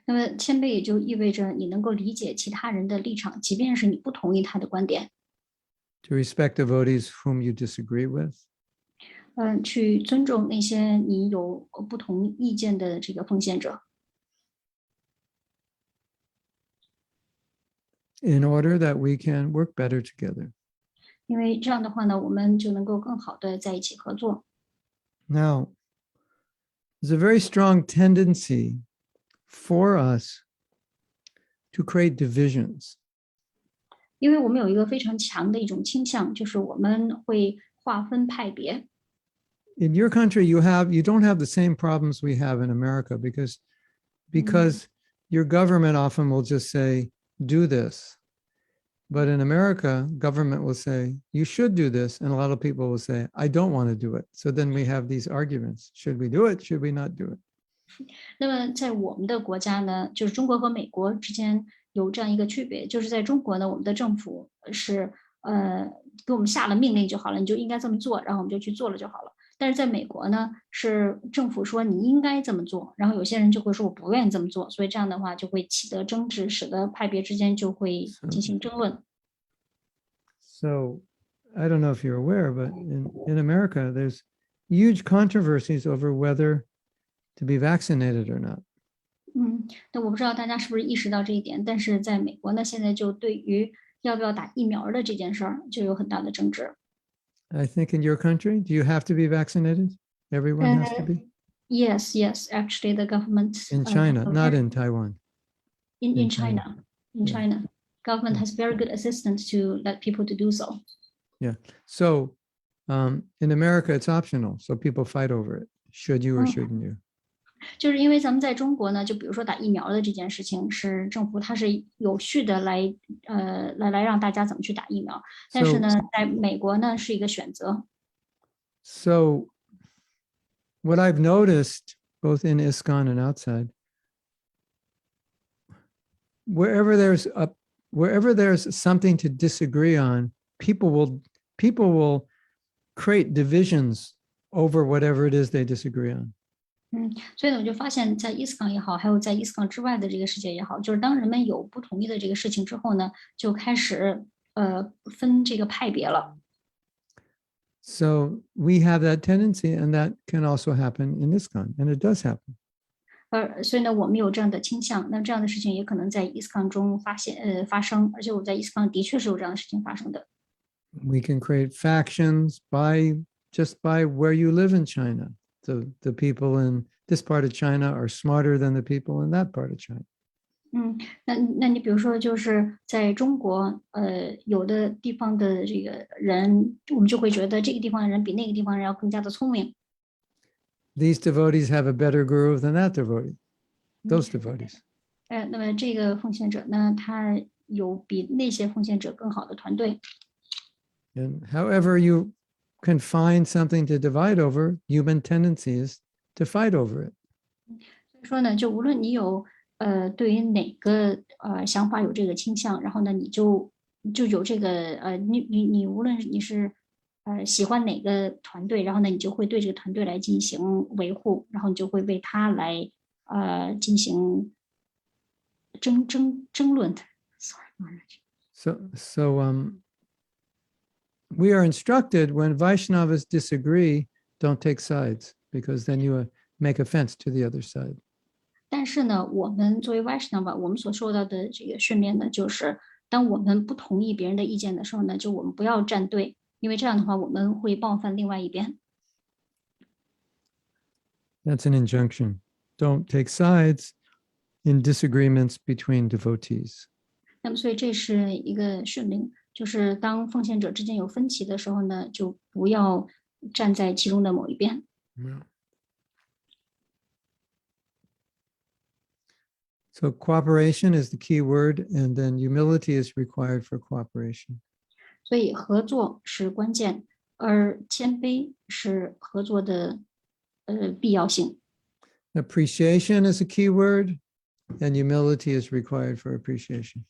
B: 那么谦卑也就意味着你能够理解其他人的立场，即便是你不同意他的观点。
A: To respect devotees whom you disagree with.
B: 去尊重那些你有不同意见的这个奉献者。
A: In order that we can work better together.
B: 因为这样的话呢，我们就能够更好的在一起合作。
A: Now, there's a very strong tendency for us to create divisions.
B: 因为我们有一个非常强的一种倾向，就是我们会划分派别。
A: In your country, you don't have the same problems we have in America because your government often will just say, do this. But in America, government will say, you should do this. And a lot of people will say, I don't want to do it. So then we have these arguments. Should we do it? Should we not do it?
B: 那么在我们的国家呢，就是中国和美国之间有这样一个区别，就是在中国呢，我们的政府是给我们下了命令就好了，你就应该这么做，然后我们就去做了就好了。但是在美国呢，是政府说你应该这么做，然后有些人就会说我不愿意这么做，所以这样的话就会起得争执，使得派别之间就会进行争论。
A: So I don't know if you're aware, but in America, there's huge controversies over whether to be vaccinated or not.
B: 那我不知道大家是不是意识到这一点，但是在美国呢，现在就对于要不要打疫苗的这件事儿就有很大的争执。
A: I think in your country, do you have to be vaccinated? Everyone has to be?
B: Yes, actually the government
A: In China, not in Taiwan.
B: in China. In China, government has very good assistance to let people to do so.
A: Yeah. So in America, it's optional. So people fight over it. Should you or shouldn't you?
B: 就是因为咱们在中国呢，就比如说打疫苗的这件事情，是政府它是有序的来让大家怎么去打疫苗，但是呢，在美国呢是一个选择。
A: So what I've noticed both in ISKCON and outside, wherever there's something to disagree on, people will create divisions over whatever it is they disagree on.
B: 所以呢，我就发现，在ISKCON也好，还有在ISKCON之外的这个世界也好，就是当人们有不同意的这个事情之后呢，就开始分这个派别了。
A: So we have that tendency, and that can also happen in ISKCON, and it does happen.
B: 所以呢，我们有这样的倾向，那这样的事情也可能在ISKCON中发生，而且我在ISKCON的确是有这样的事情发生的。
A: We can create factions just by where you live in China. The people in this part of China are smarter than the people in that part of China.
B: 那你比如说，就是在中国，有的地方的这个人，我们就会觉得这个地方的人比那个地方人要更加的聪明。
A: These devotees have a better guru than that devotee. Those devotees.
B: 那么这个奉献者呢，他有比那些奉献者更好的团队。
A: And however you can find something to divide over, human tendency is to fight over it.
B: 所以说呢，就无论你有对于哪个想法有这个倾向，然后呢，你就有这个你无论你是喜欢哪个团队，然后呢，你就会对这个团队来进行维护，然后你就会为他来进行争论。
A: So we are instructed when Vaishnavas disagree, don't take sides, because then you make offense to the other side.
B: 但是呢，我们作为 Vaishnava，我们所受到的这个训练呢，就是当我们不同意别人的意见的时候呢，就我们不要站队，因为这样的话我们会冒犯另外一边。
A: That's an injunction. Don't take sides in disagreements between devotees.
B: 那么，所以这是一个训令，就是当奉献者之间有分歧的时候呢，就不要站在其中的某一边。
A: So cooperation is the key word, and then humility is required for cooperation.
B: 所以合作是关键，而谦卑是合作的必要性。
A: Appreciation is a key word, and humility is required for appreciation.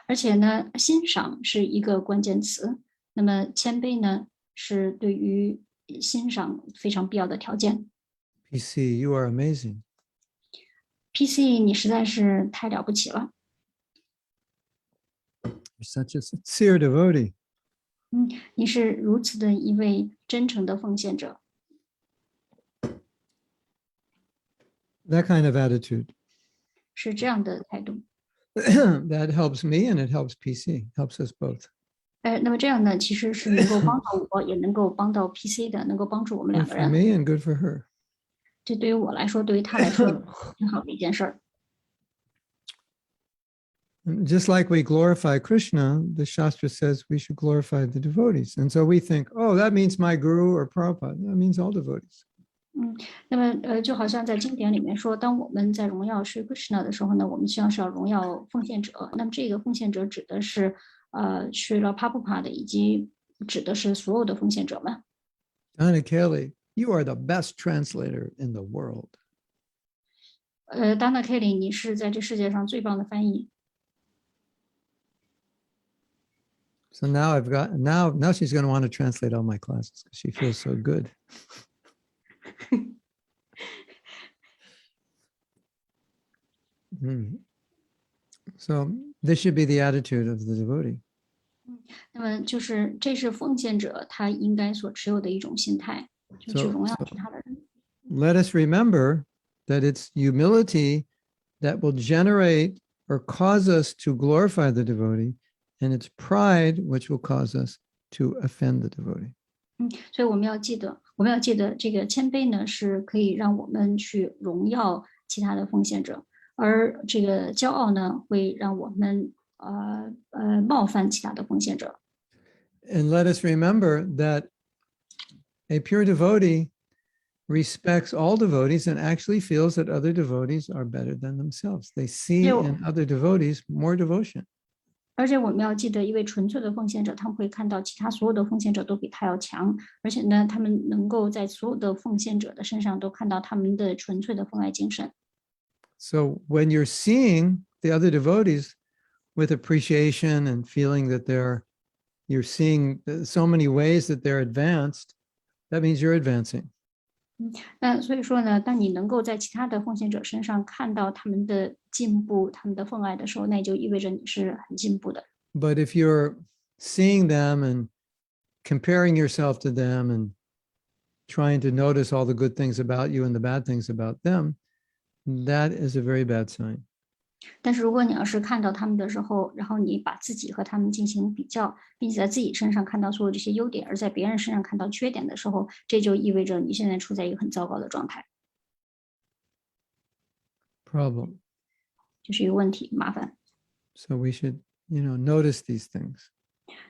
B: 而且呢，欣赏是一个关键词，那么谦卑呢是对于欣赏非常必要的条件。
A: PC, you are amazing.
B: PC，你实在是太了不起了，
A: You're such a sincere devotee.
B: 你是如此的一位真诚的奉献者。
A: That kind of attitude.
B: 是这样的态度。
A: That helps me and it helps PC, helps us both.
B: 那么这样呢，其实是能够帮到我，也能够帮到 PC 的，能够帮助我们
A: Good
B: 两个
A: for
B: 人。
A: me and good for her.
B: 这对于我来说，对于他来说，挺好的一件事儿。
A: And just like we glorify Krishna, the Shastra says we should glorify the devotees. And so we think, oh, that means my guru or Prabhupada. That means all devotees.
B: 那么就好像在经典里面说，当我们在荣耀Sri Krishna 的时候呢，我们希望是要荣耀奉献者。那么这个奉献者指的是Srila Prabhupada 以及指的是所有的奉献者们。
A: Donna Kelly, you are the best translator in the world.
B: Dana Kelly，你是在这世界上最棒的翻译。
A: So now I've got now she's going to want to translate all my classes because she feels so good. So this should be the attitude of the devotee.
B: 那么就是这是奉献者他应该所持有的一种心态，就去荣耀其他的人。
A: Let us remember that it's humility that will generate or cause us to glorify the devotee, and it's pride which will cause us to offend the devotee.
B: 所以我们要记得这个谦卑呢，是可以让我们去荣耀其他的奉献者，而这个骄傲呢，会让我们冒犯其他的奉献者。
A: And let us remember that a pure devotee respects all devotees and actually feels that other devotees are better than themselves. They see in other devotees more devotion.
B: 而且我们要记得，一位纯粹的奉献者，他们会看到其他所有的奉献者都比他要强，而且呢，他们能够在所有的奉献者的身上都看到他们的纯粹的奉爱精神。
A: So when you're seeing the other devotees with appreciation and feeling that you're seeing so many ways that they're advanced, that means you're advancing.
B: 那所以说呢，当你能够在其他的奉献者身上看到他们的进步、他们的奉爱的时候，那就意味着你是很进步的。
A: But if you're seeing them and comparing yourself to them and trying to notice all the good things about you and the bad things about them, that is a very bad sign.
B: 但是如果你要是看到他们的时候，然后你把自己和他们进行比较，并且在自己身上看到所有这些优点，而在别人身上看到缺点的时候，这就意味着你现在处在一个很糟糕的状态，
A: Problem.
B: 就是一个问题、麻烦。
A: So we should, notice these things.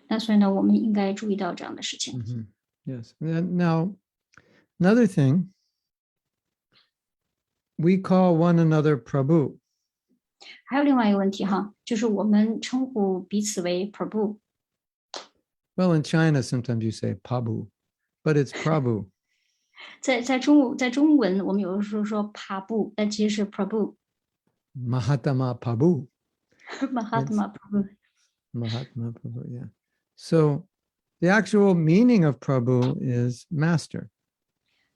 B: 那所以呢，我们应该注意到这样的事情。
A: Yes. Now, another thing, we call one another Prabhu.
B: 还有另外一个问题哈，就是我们称呼彼此为 Prabhu。
A: Well, in China, sometimes you say Prabhu, but it's Prabhu.
B: 在中文，我们有的时候说 Prabhu，但其实是 Prabhu。
A: Mahatma Prabhu.
B: Mahatma Prabhu。
A: Mahatma Prabhu, yeah. So the actual meaning of Prabhu is master.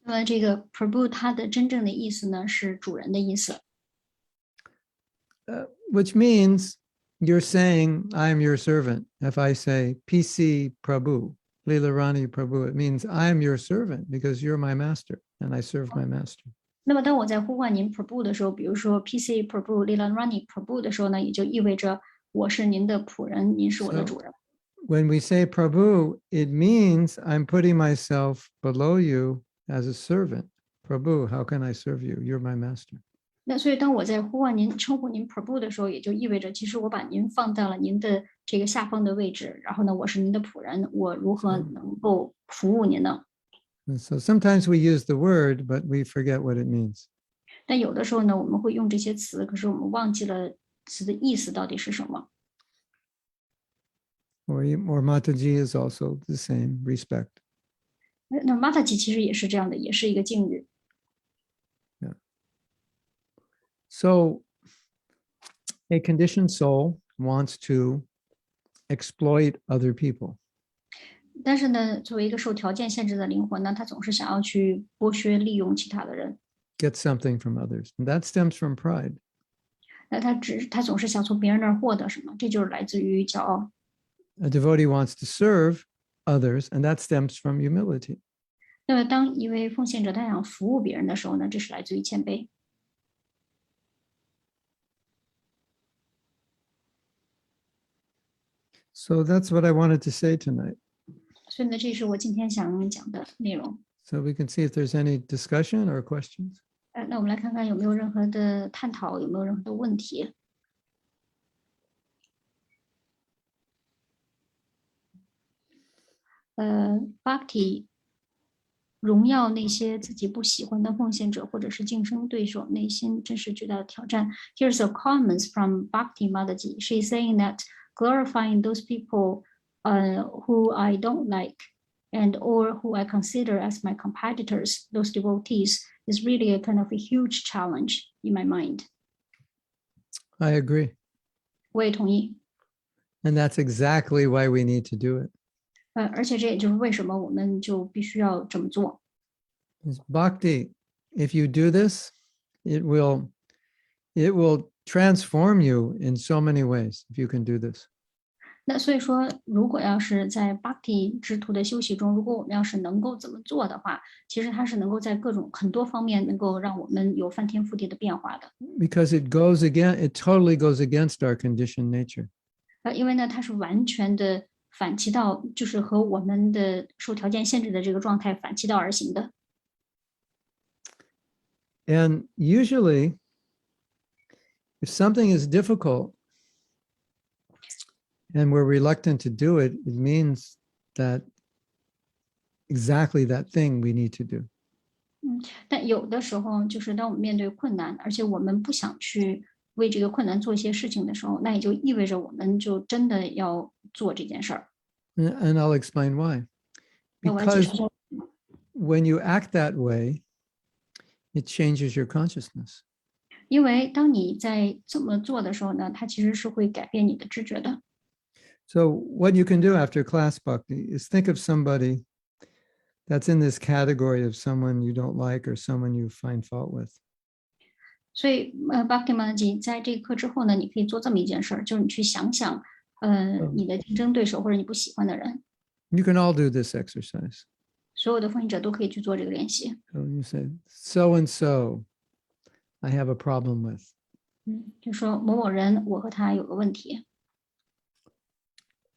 B: 那么这个 Prabhu 它的真正的意思呢是主人的意思。
A: Which means you're saying, I'm your servant. If I say PC Prabhu, Leela Rani Prabhu, it means I'm your servant because you're my master and I serve my master.
B: 那么当我在呼唤您 Prabhu 的时候，比如说 PC Prabhu、Leela Rani Prabhu 的时候呢，也就意味着我是您的仆人，您是我的主人。
A: When we say Prabhu, it means I'm putting myself below you as a servant. Prabhu, how can I serve you? You're my master.
B: 那所以当我在呼唤您、称呼您 Prabhu 的时候，也就意味着其实我把您放在了您的这个下方的位置，然后呢，我是您的仆人，我如何能够服务您呢？
A: And so sometimes we use the word, but we forget what it means.
B: 但有的时候呢，我们会用这些词，可是我们忘记了词的意思到底是什么。
A: Or Mataji is also the same, respect.
B: 那 Mataji 其实也是这样的，也是一个敬语。
A: So a conditioned soul wants to exploit other people.
B: 但是呢，作为一个受条件限制的灵魂呢，他总是想要去剥削、利用其他的人。
A: Get something from others. And that stems from pride.
B: 那他总是想从别人那儿获得什么，这就是来自于骄傲。
A: A devotee wants to serve others, and that stems from humility.
B: 那么，当一位奉献者他想服务别人的时候呢，这是来自于谦卑。
A: So that's what I wanted to say tonight.
B: 所以呢，这是我今天想讲的内容。
A: So we can see if there's any discussion or questions.
B: 那我们来看看有没有任何的探讨，有没有任何的问题。Bhakti 荣耀那些自己不喜欢的奉献者或者是竞争对手，内心真是巨大的挑战。Here's a comments from Bhakti Mataji. She's saying that glorifying those people who I don't like and or who I consider as my competitors, those devotees, is really a kind of a huge challenge in my mind.
A: I agree.
B: 我也同意。
A: And that's exactly why we need to do it.
B: 而且这也就是为什么我们就必须要这么做。
A: It's Bhakti, if you do this, it will transform you in so many ways if you can do this.
B: 那所以说，如果要是在 Bhakti 之途的修习中，如果我们要是能够这么做的话，其实它是能够在各种很多方面能够让我们有翻天覆地的变化的。
A: Because it totally goes against our conditioned nature.
B: 因为呢，它是完全的反其道，就是和我们的受条件限制的这个状态反其道而行的。
A: And usually, if something is difficult and we're reluctant to do it, it means that exactly that thing we need to do.
B: 但有的时候，就是当我们面对困难，而且我们不想去为这个困难做一些事情的时候，那也就意味着我们就真的要做这件事儿。
A: And I'll explain why.
B: 那我来解释
A: Because when you act that way, it changes your consciousness.
B: 因为当你在这么做的时候呢，它其实是会改变你的知觉的。
A: So what you can do after class bhakti is think of somebody that's in this category of someone you don't like or someone you find fault with.
B: 所以Bhakti Mataji 在这个课之后呢，你可以做这么一件事儿，就是你去想想，你的竞争对手或者你不喜欢的人，
A: You can all do this exercise.
B: 所有的奉献者都可以去做这个练习。
A: So you say, so and so, I have a problem with.
B: 就说某某人，我和他有个问题。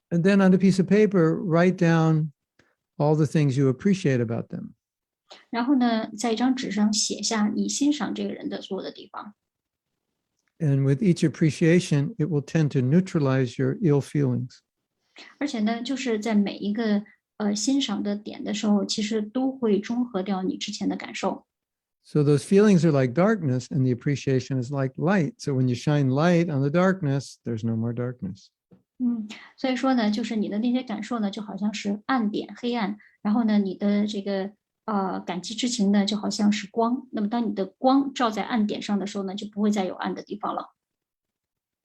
A: And then on a piece of paper, write down all the things you appreciate about them.
B: 然后呢，在一张纸上写下你欣赏这个人的所有的地方。
A: And with each appreciation, it will tend to neutralize your ill feelings.
B: 而且呢，就是在每一个欣赏的点的时候，其实都会中和掉你之前的感受。
A: So those feelings are like darkness, and the appreciation is like light. So when you shine light on the darkness, there's no more darkness.
B: 所以说呢，就是你的那些感受呢，就好像是暗点、黑暗，然后呢，你的这个感激之情呢，就好像是光。那么当你的光照在暗点上的时候呢，就不会再有暗的地方了。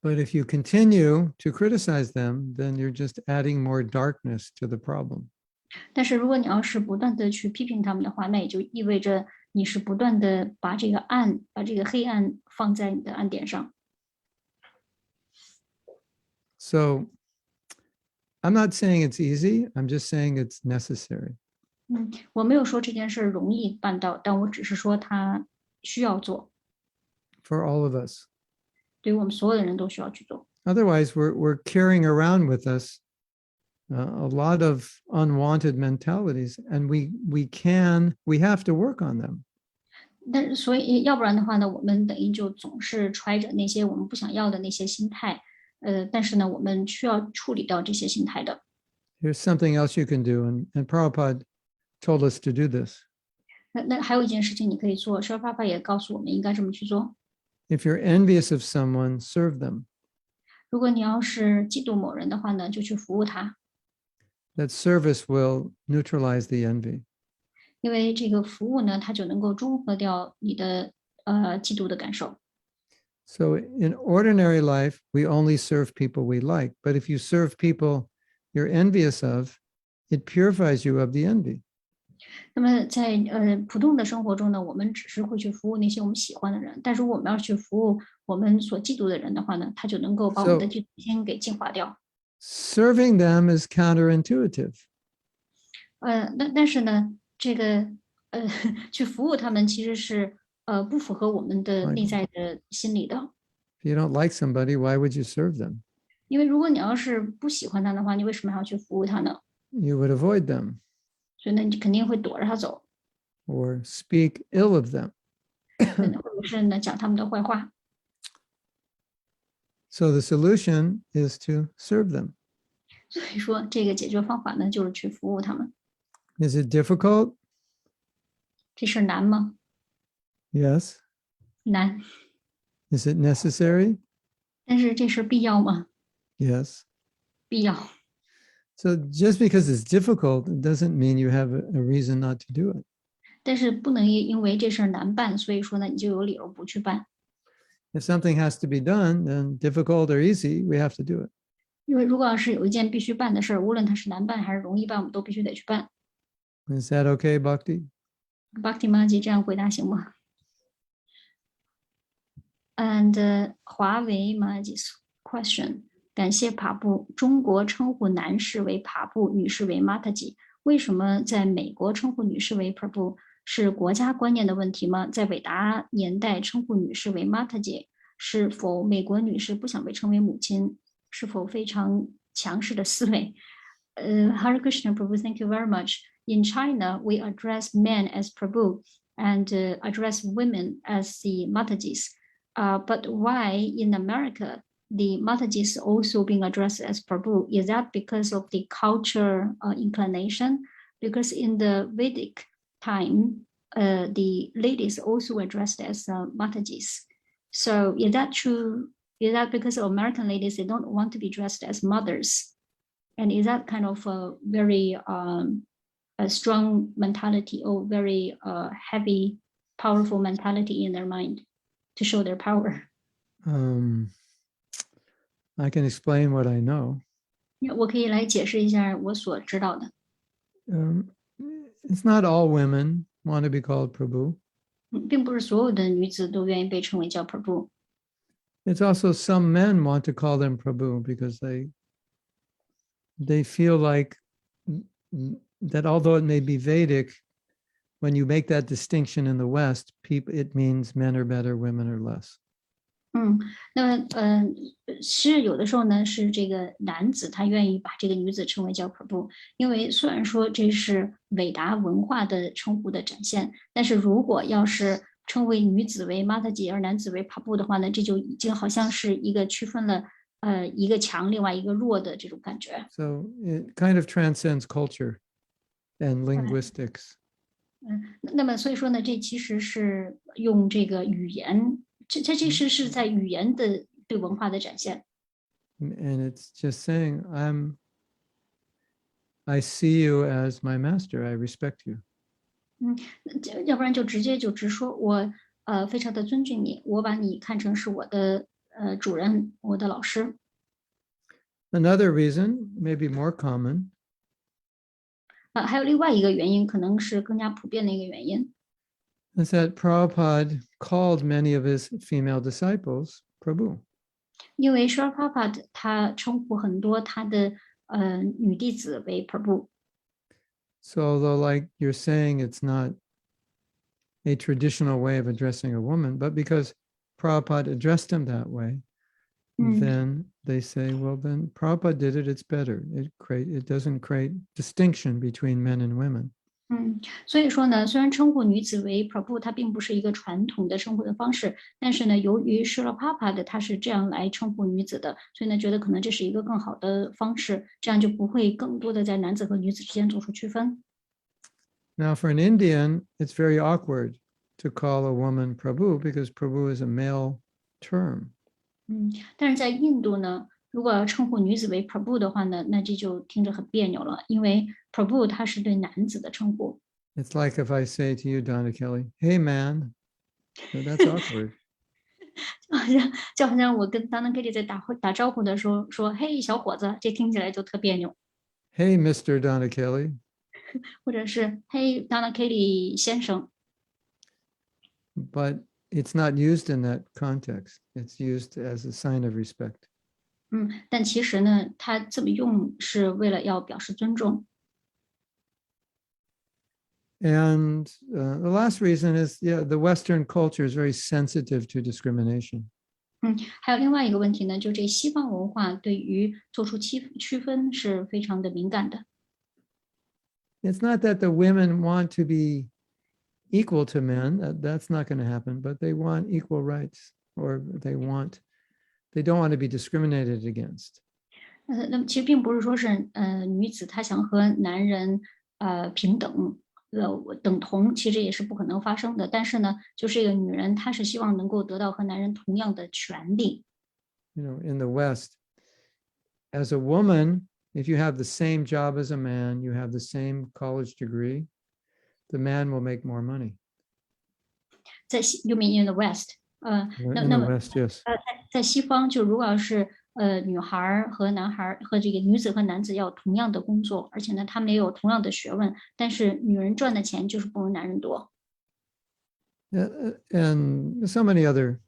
A: But if you continue to criticize them, then you're just adding more darkness to the problem.
B: 但是如果你要是不断的去批评他们的话，那也就意味着你是不断的把这个暗、把这个黑暗放在你的暗点上。
A: So I'm not saying it's easy. I'm just saying it's necessary.
B: 我没有说这件事容易办到，但我只是说它需要做，
A: for all of us.
B: 对于我们所有的人都需要去做。
A: Otherwise, we're carrying around with us a lot of unwanted mentalities, and we have to work on them.
B: 但是所以要不然的话呢，我们等于就总是揣着那些我们不想要的那些心态，但是呢，我们需要处理掉这些心态的。
A: Here's something else you can do, and Prabhupada told us to do this.
B: 那还有一件事情你可以做，舍爸爸也告诉我们应该这么去做。
A: If you're envious of someone, serve them.
B: 如果你要是嫉妒某人的话呢，就去服务他，
A: That service will neutralize the envy.
B: 因为这个服务呢，它就能够中和掉你的嫉妒的感受。
A: So in ordinary life, we only serve people we like. But if you serve people you're envious of, it purifies you of the envy.
B: 那么在普通的生活中呢，我们只是会去服务那些我们喜欢的人，但是我们要去服务我们所嫉妒的人的话呢，他就能够把我们的
A: So
B: 嫉妒心给净化掉。
A: serving them is counterintuitive.
B: 但是呢，这个去服务他们其实是不符合我们的
A: Right.
B: 内在的心理的。
A: If you don't like somebody, why would you serve them?
B: 因为如果你要是不喜欢他的话，你为什么还要去服务他呢？
A: You would avoid them
B: 所以呢，你肯定会躲着他走，
A: or speak ill of them.
B: 或者是呢讲他们的坏话。
A: So the solution is to serve them.
B: 所以说，这个解决方法呢，就是去服务他们。
A: Is it difficult?
B: 这事儿难吗？
A: Yes.
B: 难。
A: Is it necessary?
B: 但是这事儿必要吗？
A: Yes.
B: 必要。
A: So just because it's difficult, it doesn't mean you have a reason not to do it.
B: 但是不能因为这事儿难办，所以说呢，你就有理由不去办。
A: If something has to be done, then difficult or easy, we have to do it.
B: 因为如果要是有一件必须办的事儿，无论它是难办还是容易办，我们都必须得去办。
A: Is that okay, Bhakti?
B: Bhakti Maji 这样回答行吗？ And 华为 Maji's question， 感谢爬布。中国称呼男士为爬布，女士为 Mataji， 为什么在美国称呼女士为 Prabhu？ 是国家观念的问题吗？在伟达年代称呼女士为 Mataji， 是否美国女士不想被称为母亲？是否非常强势的思维？Hare Krishna Prabhu, thank you very much. In China, we address men as Prabhu and address women as the Matajis. But why in America the Matajis also being addressed as Prabhu? Is that because of the culture inclination? Because in the Vedic time, the ladies also addressed as Matajis. So is that true? Is that because of American ladies, they don't want to be dressed as mothers? And is that kind of a very a strong mentality or very heavy, powerful mentality in their mind to show their power?
A: I can explain what I know.
B: 我可以来解释一下我所知道的。
A: It's not all women want to be called Prabhu.
B: 并不是所有的女子都愿意被称为叫 Prabhu。
A: It's also some men want to call them Prabhu because they feel like that although it may be Vedic, when you make that distinction in the West, it means men are better, women are less.
B: 那么是有的时候呢，是这个男子他愿意把这个女子称为叫 Prabhu， 因为虽然说这是伟达文化的称呼的展现，但是如果要是称为女子为 Mataji 而男子为 Prabhu 的话呢，这就已经好像是一个区分了一个强另外一个弱的这种感觉。
A: So it kind of transcends culture and linguistics.
B: 那么所以说呢，这其实是用这个语言，这其实是在语言的对文化的展现。
A: And it's just saying, I see you as my master. I respect you.
B: 要不然就直接就直说，我非常的尊敬你，我把你看成是我的主人，我的老师。
A: Another reason, maybe more common,
B: 还有另外一个原因，可能是更加普遍的一个原因，
A: is that Prabhupada called many of his female disciples Prabhu.
B: 因为 Srila Prabhupada 他称呼很多他的女弟子为 Prabhu。
A: So although like you're saying, it's not a traditional way of addressing a woman, but because Prabhupada addressed him that way, then they say, well, then Prabhupada did it, it's better. It doesn't create distinction between men and women.
B: 所以说呢，虽然称呼女子为 Prabhu， 它并不是一个传统的称呼的方式，但是呢，由于 Srila Prabhupada 他是这样来称呼女子的，所以呢，觉得可能这是一个更好的方式，这样就不会更多的在男子和女子之间做出区分。
A: Now for an Indian, it's very awkward to call a woman Prabhu because Prabhu is a male term.
B: 但是在印度呢，如果要称呼女子为 Prabhu 的话呢，那这就听着很别扭了，因为 Prabhu 它是对男子的称呼。
A: It's like if I say to you, Donna Kelly, hey man, so that's awkward.
B: 就好像我跟 Donna Kelly 在打招呼的时候说"嘿，小伙子"，这听起来就特别扭，Hey,
A: Mr. Donna Kelly.
B: 或者是"嘿，Donna Kelly 先生"。
A: But it's not used in that context. It's used as a sign of respect.
B: 但其实呢，他这么用是为了要表示尊重。
A: And the last reason is, yeah, the Western culture is very sensitive to discrimination.
B: 还有另外一个问题呢，就这西方文化对于做出区分是非常的敏感的。
A: It's not that the women want to be equal to men. That's not going to happen, but they want equal rights, or they don't want to be discriminated against.
B: 那么其实并不是说是女子她想和男人平等等同，其实也是不可能发生的。但是呢，就是这个女人她是希望能够得到和男人同样的权利。
A: You know, in the West, as a woman, if you have the same job as a man, you have the same college degree, the man will make more money.
B: You mean in the West？In
A: the West, yes.
B: 在西方，就如果要是女孩和男孩和这个女子和男子要同样的工作，而且呢，他们也有同样的学问，但是女人赚的钱就是不如男人多。
A: And so many other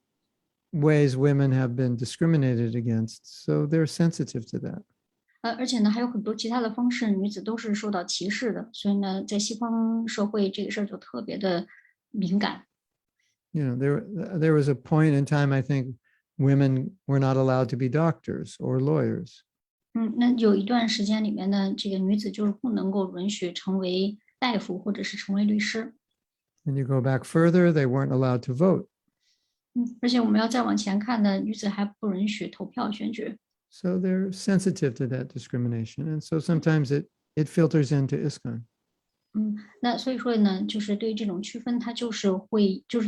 A: ways women have been discriminated against, so they're sensitive to that.
B: 而且呢，还有很多其他的方式，女子都是受到歧视的，所以呢，在西方社会这个事儿就特别的敏感。
A: You know, there was a point in time, I think, women were not allowed to be doctors or lawyers.
B: 那有一段时间里面呢，这个女子就是不能够允许成为大夫或者是成为律师。
A: And you go back further, they weren't allowed to vote.
B: 而且我们要再往前看呢，女子还不允许投票选举。
A: So they're sensitive to that discrimination. And so sometimes it filters into ISKCON.
B: 那所以说呢，就是对于这种区分，它就是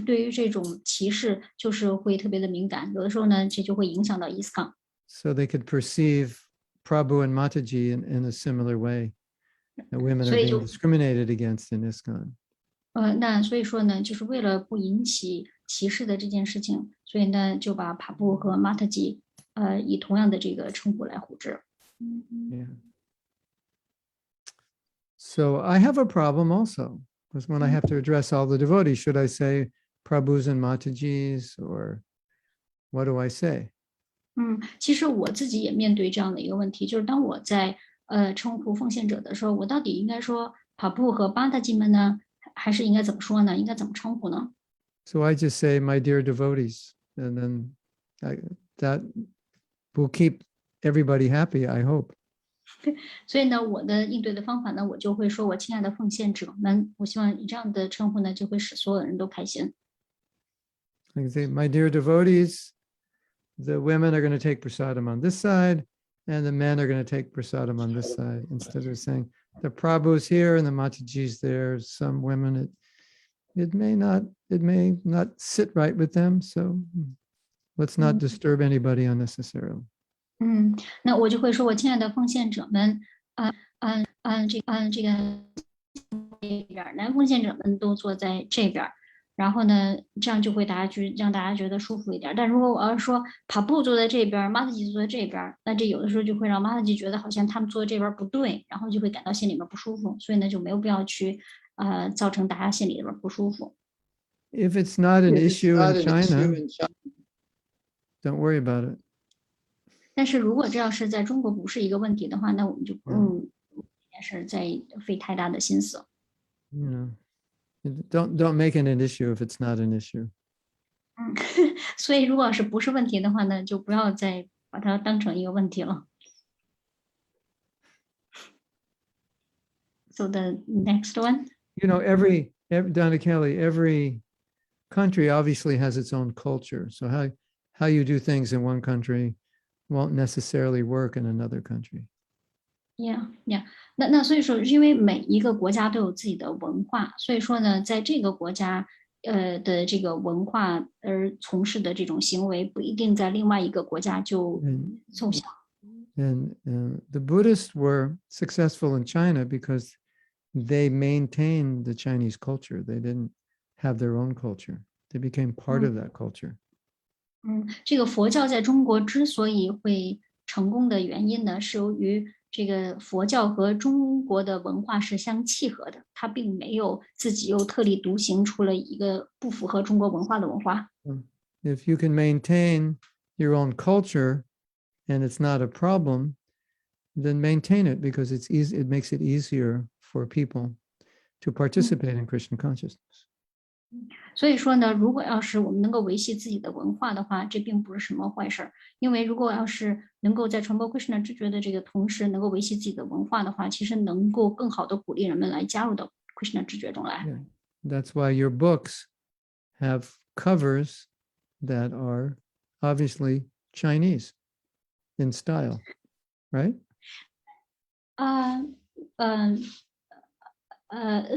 B: 对于这种歧视，就是会特别的敏感。有的时候呢，这就会影响到 ISKCON。So
A: they could perceive Prabhu and Mataji in a similar way. That women are being discriminated against in ISKCON.
B: 那所以说呢，就是为了不引起歧视的这件事情，所以呢，就把帕布和马特吉以同样的这个称呼来呼之。
A: Yeah. So I have a problem also, because when I have to address all the devotees, should I say Prabhus and Matajis, or what do I say?
B: 其实我自己也面对这样的一个问题，就是当我在称呼奉献者的时候，我到底应该说帕布和巴达吉们呢，还是应该怎么说呢？应该怎么称呼呢？
A: So I just say, my dear devotees, and then that will keep everybody happy, I hope.
B: 所以呢，我的应对的方法呢，我就会说我亲爱的奉献者们，我希望以这样的称呼呢，就会使所有人都开心。
A: I can say, my dear devotees, the women are going to take prasadam on this side, and the men are going to take prasadam on this side. Instead of saying the Prabhu's here and the Mataji's there, some women, it may not sit right with them. So let's not disturb anybody unnecessarily.
B: 那我就会说，我亲爱的奉献者们，这个男奉献者们都坐在这边，然后呢，这样就会让大家觉得舒服一点。但如果我要是说帕布坐在这边，马特吉坐在这边，那这有的时候就会让马特吉觉得好像他们坐在这边不对，然后就会感到心里面不舒服。所以呢，就没有必要去造成大家心里边不舒服。
A: If it's not an issue in China, don't worry about it.
B: 但是如果这要是在中国不是一个问题的话，那我们就不用这件事再费太大的心思。
A: You know, don't make it an issue if it's not an issue.
B: 所以如果是不是问题的话呢，就不要再把它当成一个问题了。So the next one.
A: You know, every Donna Kelly, every country obviously has its own culture. So how you do things in one country won't necessarily work in another country.
B: Yeah. 那所以说，因为每一个国家都有自己的文化，所以说呢，在这个国家的这个文化而从事的这种行为，不一定在另外一个国家就奏效。
A: And the Buddhists were successful in China because they maintained the Chinese culture. They didn't have their own culture. They became part of that culture.
B: 这个佛教在中国之所以会成功的原因呢，是由于这个佛教和中国的文化是相契合的，它并没有自己又特立独行出了一个不符合中国文化的文化。
A: If you can maintain your own culture and it's not a problem, then maintain it because it's easy. It makes it easier for people to participate in Krishna consciousness.
B: 所以说呢，如果要是我们能够维系自己的文化的话，这并不是什么坏事儿。因为如果要是能够在传播 Krishna 知觉的这个同时，能够维系自己的文化的话，其实能够更好的鼓励人们来加入到 Krishna 知觉中来。
A: Yeah. That's why your books have covers that are obviously Chinese in style, right?
B: 啊，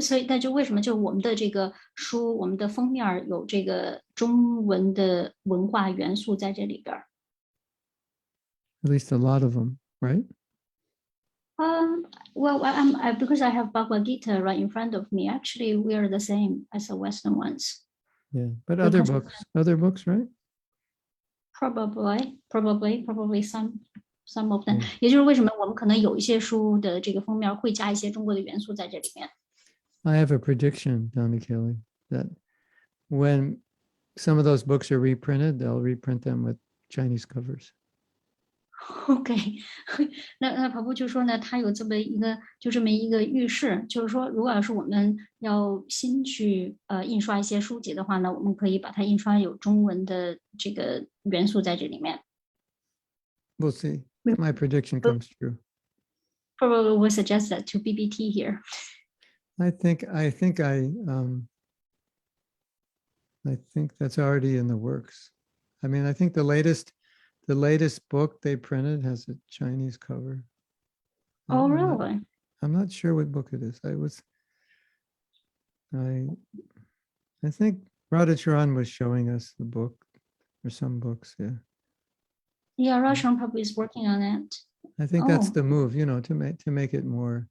B: 所以那就为什么就我们的这个书，我们的封面儿有这个中文的文化元素在这里边儿？
A: At least a lot of them, right?
B: Well, because I have Bhagavad Gita right in front of me. Actually, we are the same as the Western ones.
A: Yeah, but
B: Because-
A: other books, right?
B: Probably some of them.
A: 嗯
B: 也就是为什么我们可能有一些书的这个封面会加一些中国的元素在这里面。
A: I have a prediction, Donna Kelly, that when some of those books are reprinted, they'll reprint them with Chinese covers.
B: OK，那跑步就说呢，他有这么一个预示，就是说，如果要是我们要新去印刷一些书籍的话呢，我们可以把它印刷有中文的这个元素在这里面。
A: We'll see. If my prediction comes true.
B: Probably will suggest that to BBT here.
A: I think that's already in the works. I mean, I think the latest book they printed has a Chinese cover.
B: Oh,
A: I'm not-
B: really?
A: I'm not sure what book it is. I think Radhacharan was showing us the book or some books. Yeah,
B: Yeah, Russian probably is working on it.
A: I think that's
B: Oh.
A: the move. To make it more,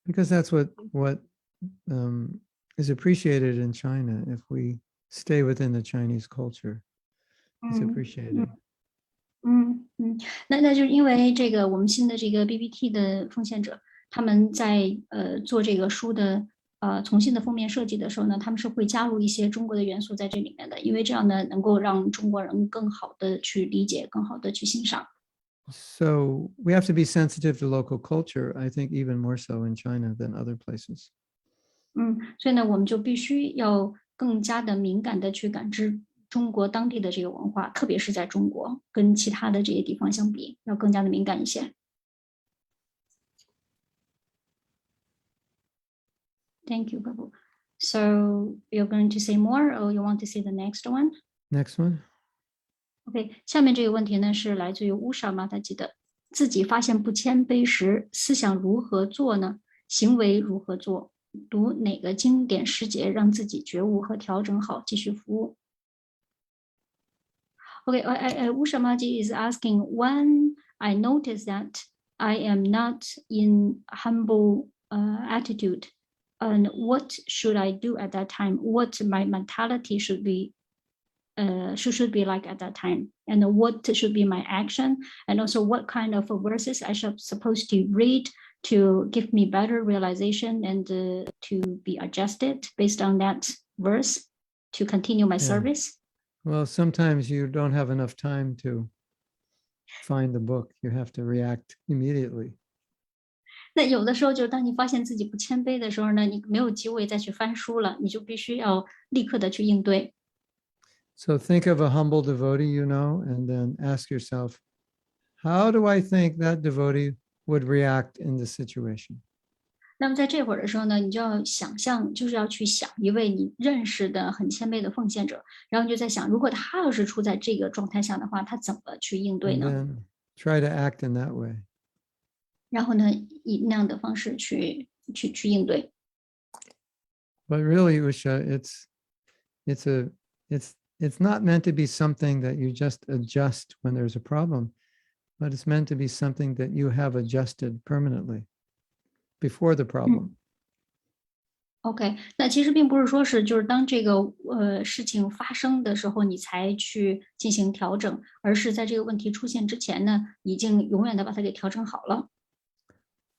A: because that's what is appreciated in China. If we stay within the Chinese culture, it's appreciated.
B: 那就是因为这个我们新的这个 BBT 的奉献者，他们在做这个书的重新的封面设计的时候呢，他们是会加入一些中国的元素在这里面的，因为这样呢能够让中国人更好的去理解，更好的去欣赏。
A: So we have to be sensitive to local culture. I think even more so in China than other places.
B: 所以呢，我们就必须要更加的敏感的去感知中国当地的这个文化，特别是在中国跟其他的这些地方相比，要更加的敏感一些。Thank you, Prabhu. So you're going to say more, or you want to say the next one?
A: Next one.
B: OK，下面这个问题呢是来自于乌莎玛塔基的，自己发现不谦卑时，思想如何做呢？行为如何做？读哪个经典诗节让自己觉悟和调整好，继续服务？Okay, Usha Maji is asking, when I notice that I am not in humble attitude, and what should I do at that time? What my mentality should be like at that time, and what should be my action, and also what kind of verses I should supposed to read to give me better realization and to be adjusted based on that verse to continue my service.
A: Well, sometimes you don't have enough time to find the book. You have to react immediately.
B: 那有的时候，就是当你发现自己不谦卑的时候呢，你没有机会再去翻书了，你就必须要立刻的去应对。
A: So think of a humble devotee, and then ask yourself, how do I think that devotee would react in this situation?
B: 那么在这会儿的时候呢，你就要想象，就是要去想一位你认识的很谦卑的奉献者，然后你就在想，如果他要是处在这个状态下的话，他怎么去应对
A: And
B: 呢？
A: then try to act in that way.
B: 然后呢，以那样的方式去应对。
A: But really, Usha, it's not meant to be something that you just adjust when there's a problem, but it's meant to be something that you have adjusted permanently before the problem.
B: OK，那其实并不是说是就是当这个事情发生的时候，你才去进行调整，而是在这个问题出现之前呢，已经永远的把它给调整好了。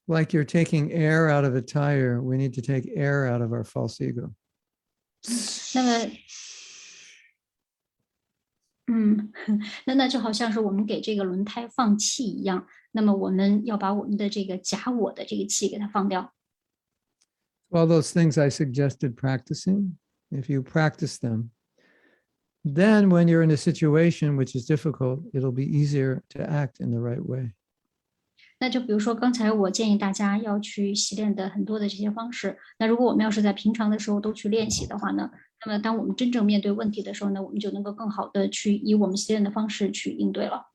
A: Like you're taking air out of a tire, we need to take air out of our false ego.
B: 那么，嗯，那就好像是我们给这个轮胎放气一样，那么我们要把我们的这个假我的这个气给它放掉。
A: All those things I suggested practicing, if you practice them, then when you're in a situation which is difficult, it'll be easier to act in the right way.
B: 那就比如说刚才我建议大家要去习练的很多的这些方式，那如果我们要是在平常的时候都去练习的话呢，那么当我们真正面对问题的时候呢，我们就能够更好的去以我们习练的方式去应对了。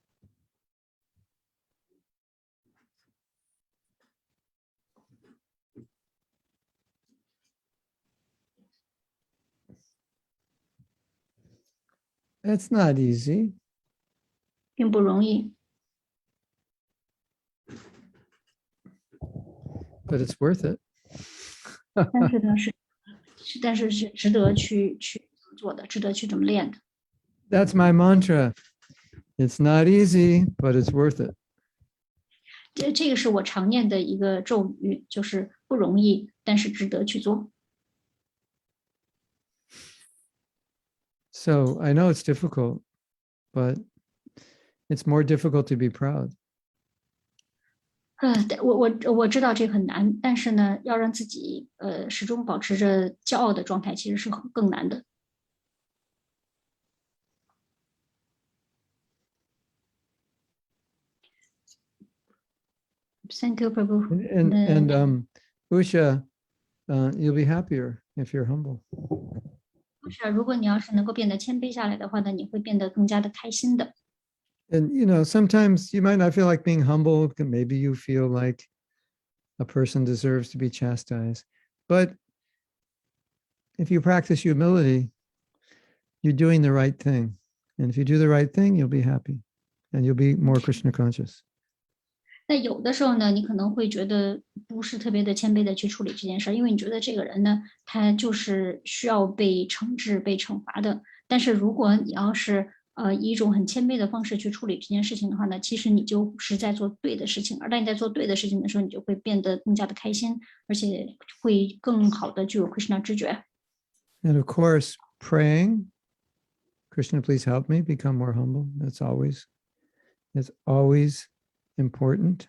A: It's not easy.
B: 并不容易，but
A: it's worth it.
B: 但是呢是值得去做的，值得去这么练的。
A: That's my mantra. It's not easy, but it's worth it.
B: 这个是我常念的一个咒语，就是不容易，但是值得去做。
A: So I know it's difficult, but it's more difficult to be proud.
B: 我知道这很难，但是呢，要让自己始终保持着骄傲的状态，其实是更难的。Thank you, Prabhu.
A: And Usha, you'll be happier if you're humble.
B: 是，如果你要是能够变得谦卑下来的话呢，你会变得更加的开心的。
A: And sometimes you might not feel like being humble. Maybe you feel like a person deserves to be chastised. But if you practice humility, you're doing the right thing. And if you do the right thing, you'll be happy and you'll be more Krishna conscious.
B: 那有的时候呢，你可能会觉得不是特别的谦卑的去处理这件事儿，因为你觉得这个人呢，他就是需要被惩治、被惩罚的。但是如果你要是以一种很谦卑的方式去处理这件事情的话呢，其实你就是在做对的事情。而当你在做对的事情的时候，你就会变得更加的开心，而且会更好的具有 Krishna 知觉。
A: And of course, praying, Krishna, please help me become more humble. It's always important.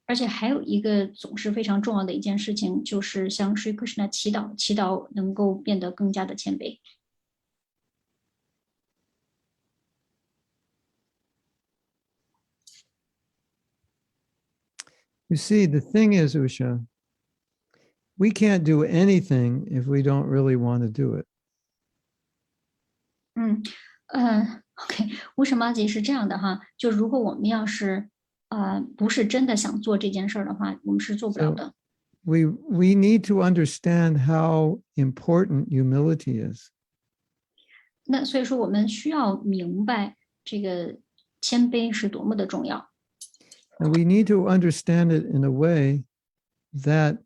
B: 而且还有一个总是非常重要的一件事情，就是向 Sri Krishna 祈祷，祈祷能够变得更加的谦卑。
A: You see, the thing is, Usha, we can't do anything if we don't really want to do it.
B: OK，为什么阿姐是这样的哈？就如果我们要是不是真的想做这件事儿的话，我们是做不了的。
A: We need to understand how important humility is.
B: 那所以说，我们需要明白这个谦卑是多么的重要。
A: And we need to understand it in a way that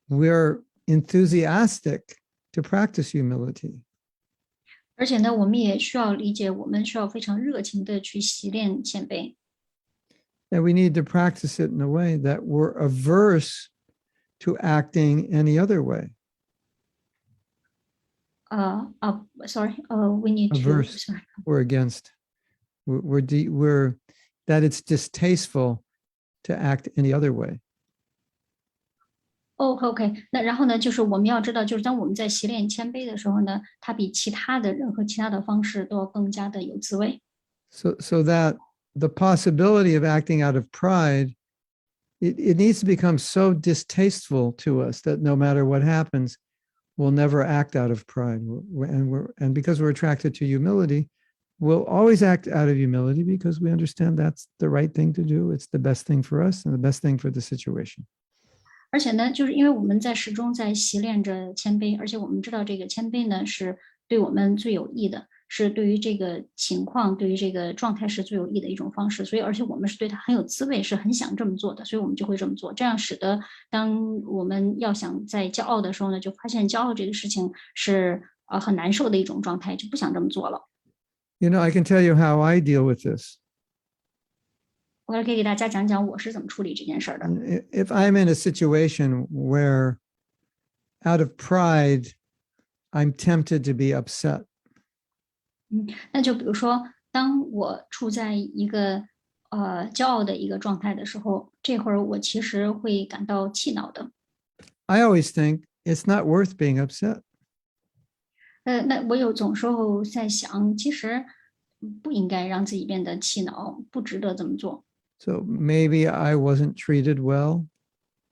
A: we're enthusiastic to practice humility.
B: 而且呢，我们也需要理解，我们需要非常热情的去习练谦卑。
A: And we need to practice it in a way that we're averse to acting any other way.
B: Sorry, we need
A: Averse.
B: to. Sorry.
A: We're against. We're that it's distasteful to act any other way.
B: OK，那然后呢，就是我们要知道，就是当我们在习练谦卑的时候呢，它比其他的任何其他的方式都要更加的有滋味。
A: So that the possibility of acting out of pride, it needs to become so distasteful to us that no matter what happens, we'll never act out of pride. And because we're attracted to humility, we'll always act out of humility because we understand that's the right thing to do. It's the best thing for us and the best thing for the situation.
B: 而且呢，就是因为我们始终在习练着谦卑，而且我们知道这个谦卑呢是对我们最有益的，是对于这个情况、对于这个状态是最有益的一种方式。所以，而且我们是对它很有滋味，是很想这么做的，所以我们就会这么做。这样使得当我们要想在骄傲的时候呢，就发现骄傲这个事情是很难受的一种状态，就不想这么做了。
A: You know, I can tell you how I deal with this.
B: 我可以给大家讲讲我是怎么处理这件事儿的。
A: If I'm in a situation where, out of pride, I'm tempted to be upset.
B: 那就比如说，当我处在一个骄傲的一个状态的时候，这会儿我其实会感到气恼的。
A: I always think it's not worth being upset.
B: 那我有总时候在想，其实不应该让自己变得气恼，不值得这么做。
A: So maybe I wasn't treated well,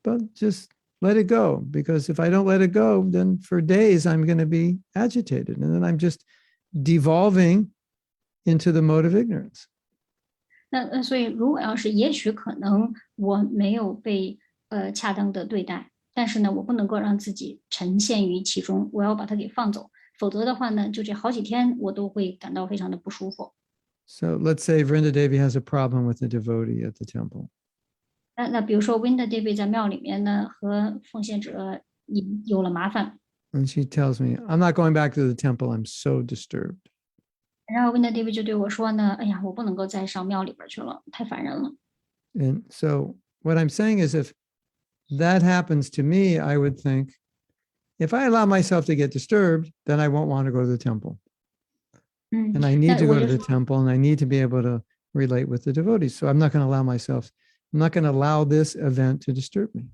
A: but just let it go. Because if I don't let it go, then for days I'm going to be agitated. And then I'm just devolving into the mode of ignorance.
B: 那所以，如果要是也许可能我没有被恰当的对待，但是呢，我不能够让自己沉陷于其中，我要把它给放走，否则的话呢，就这好几天我都会感到非常的不舒服。
A: So let's say Vrinda Devi has a problem with a devotee at the temple.
B: 那比如说 Winda David 在庙里面呢和奉献者有了麻烦，
A: And she tells me, I'm not going back to the temple. I'm so disturbed.
B: 然后 Winda David 就对我说呢，哎呀，我不能够再上庙里边去了，太烦人了。
A: And so what I'm saying is if that happens to me, I would think, if I allow myself to get disturbed, then I won't want to go to the temple.
B: 嗯，
A: And I need to
B: 那
A: go
B: 我
A: to
B: 就
A: the
B: 说，
A: temple and I need to be able to relate with the devotees. So I'm not going to allow myself, I'm not going to allow this event to disturb me.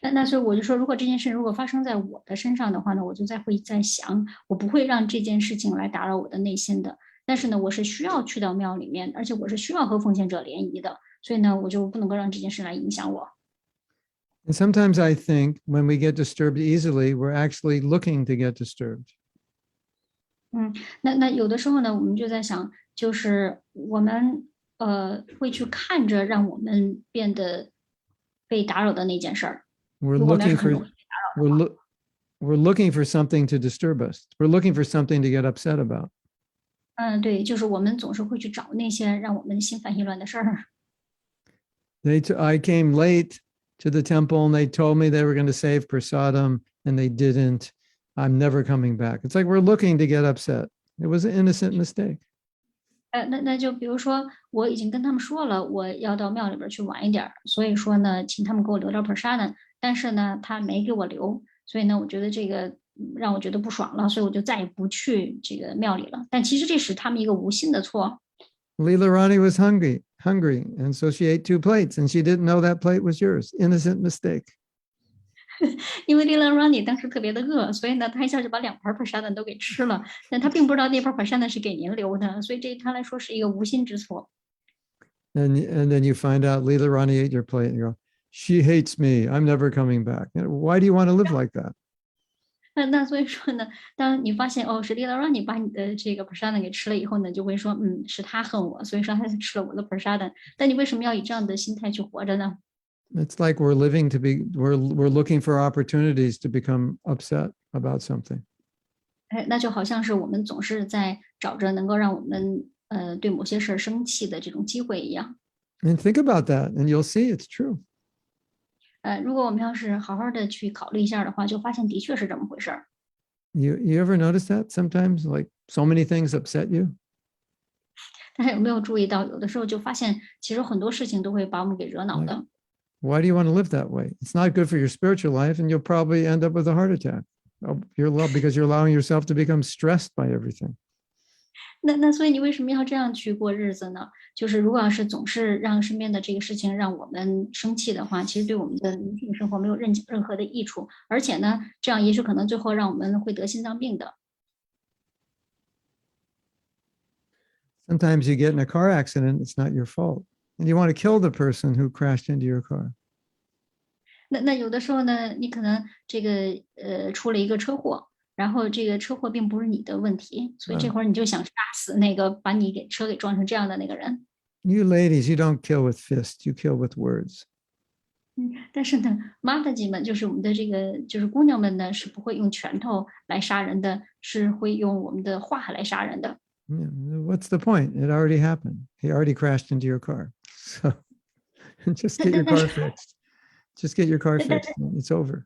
B: 那所以我就说，如果这件事如果发生在我的身上的话呢，我就会在想，我不会让这件事情来打扰我的内心的。但是呢，我是需要去到庙里面，而且我是需要和奉献者联谊的，所以呢，我就不能够让这件事来影响我。
A: And sometimes I think when we get disturbed easily, we're actually looking to get disturbed.
B: 那有的时候呢，我们就在想，就是我们会去看着让我们变得被打扰的那件事儿。
A: We're
B: 如果我们要
A: looking
B: 是很容
A: for
B: 易被打扰的话，
A: we're looking for something to disturb us. We're looking for something to get upset about.
B: 对，就是我们总是会去找那些让我们心烦意乱的事儿。
A: I came late to the temple and they told me they were going to save prasadam and they didn't. I'm never coming back. It's like we're looking to get upset. It was an innocent mistake.
B: 那就比如说，我已经跟他们说了，我要到庙里边去晚一点儿，所以说呢，请他们给我留点 prasad， 但是呢，他没给我留，所以呢，我觉得这个让我觉得不爽了，所以我就再也不去这个庙里了。但其实这是他们一个无心的错。
A: Leela Rani was hungry, and so she ate 2 plates and she didn't know that plate was yours. Innocent mistake.
B: 因为 Lila Rani 当时特别的饿，所以呢，他一下就把2盘 prasad 都给吃了，但他并不知道那盘 prasad 是给您留的，所以这对他来说是一个无心之错。
A: And then you find out Leela Rani ate your plate and you go, she hates me. I'm never coming back. Why do you want to live like that?
B: 那所以说呢，当你发现是 Lila Rani 把你的这个 prasad 给吃了以后呢，就会说，是他恨我，所以说他吃了我的 prasad。但你为什么要以这样的心态去活着呢？
A: It's like we're looking for opportunities to become upset about something.
B: 那就好像是我们总是在找着能够让我们对某些事儿生气的这种机会一样。
A: And think about that and you'll see it's true.
B: 如果我们要是好好的去考虑一下的话，就发现的确是这么回事儿。
A: You ever notice that sometimes, like so many things upset you?
B: 大家有没有注意到，有的时候就发现，其实很多事情都会把我们给惹恼的。
A: Why do you want to live that way? It's not good for your spiritual life and you'll probably end up with a heart attack. Because you're allowing yourself to become stressed by everything.
B: 那所以你为什么要这样去过日子呢？就是如果要是总是让身边的这个事情让我们生气的话，其实对我们的灵性生活没有任何的益处，而且呢，这样也许可能最后让我们会得心脏病的。
A: Sometimes you get in a car accident, it's not your fault. And you want to kill the person who crashed into your car.
B: 那有的时候呢，你可能这个出了一个车祸，然后这个车祸并不是你的问题，所以这会儿你就想杀死那个把你车给撞成这样的那个人。
A: You ladies, you don't kill with fists, you kill with words.
B: 但是呢，Mataji 们就是我们的这个就是姑娘们呢，是不会用拳头来杀人的，是会用我们的话来杀人的。
A: Yeah, what's the point? It already happened. He already crashed into your car. So just get your
B: 但
A: car
B: 是
A: fixed. Just get your car
B: 但但
A: fixed. It's over.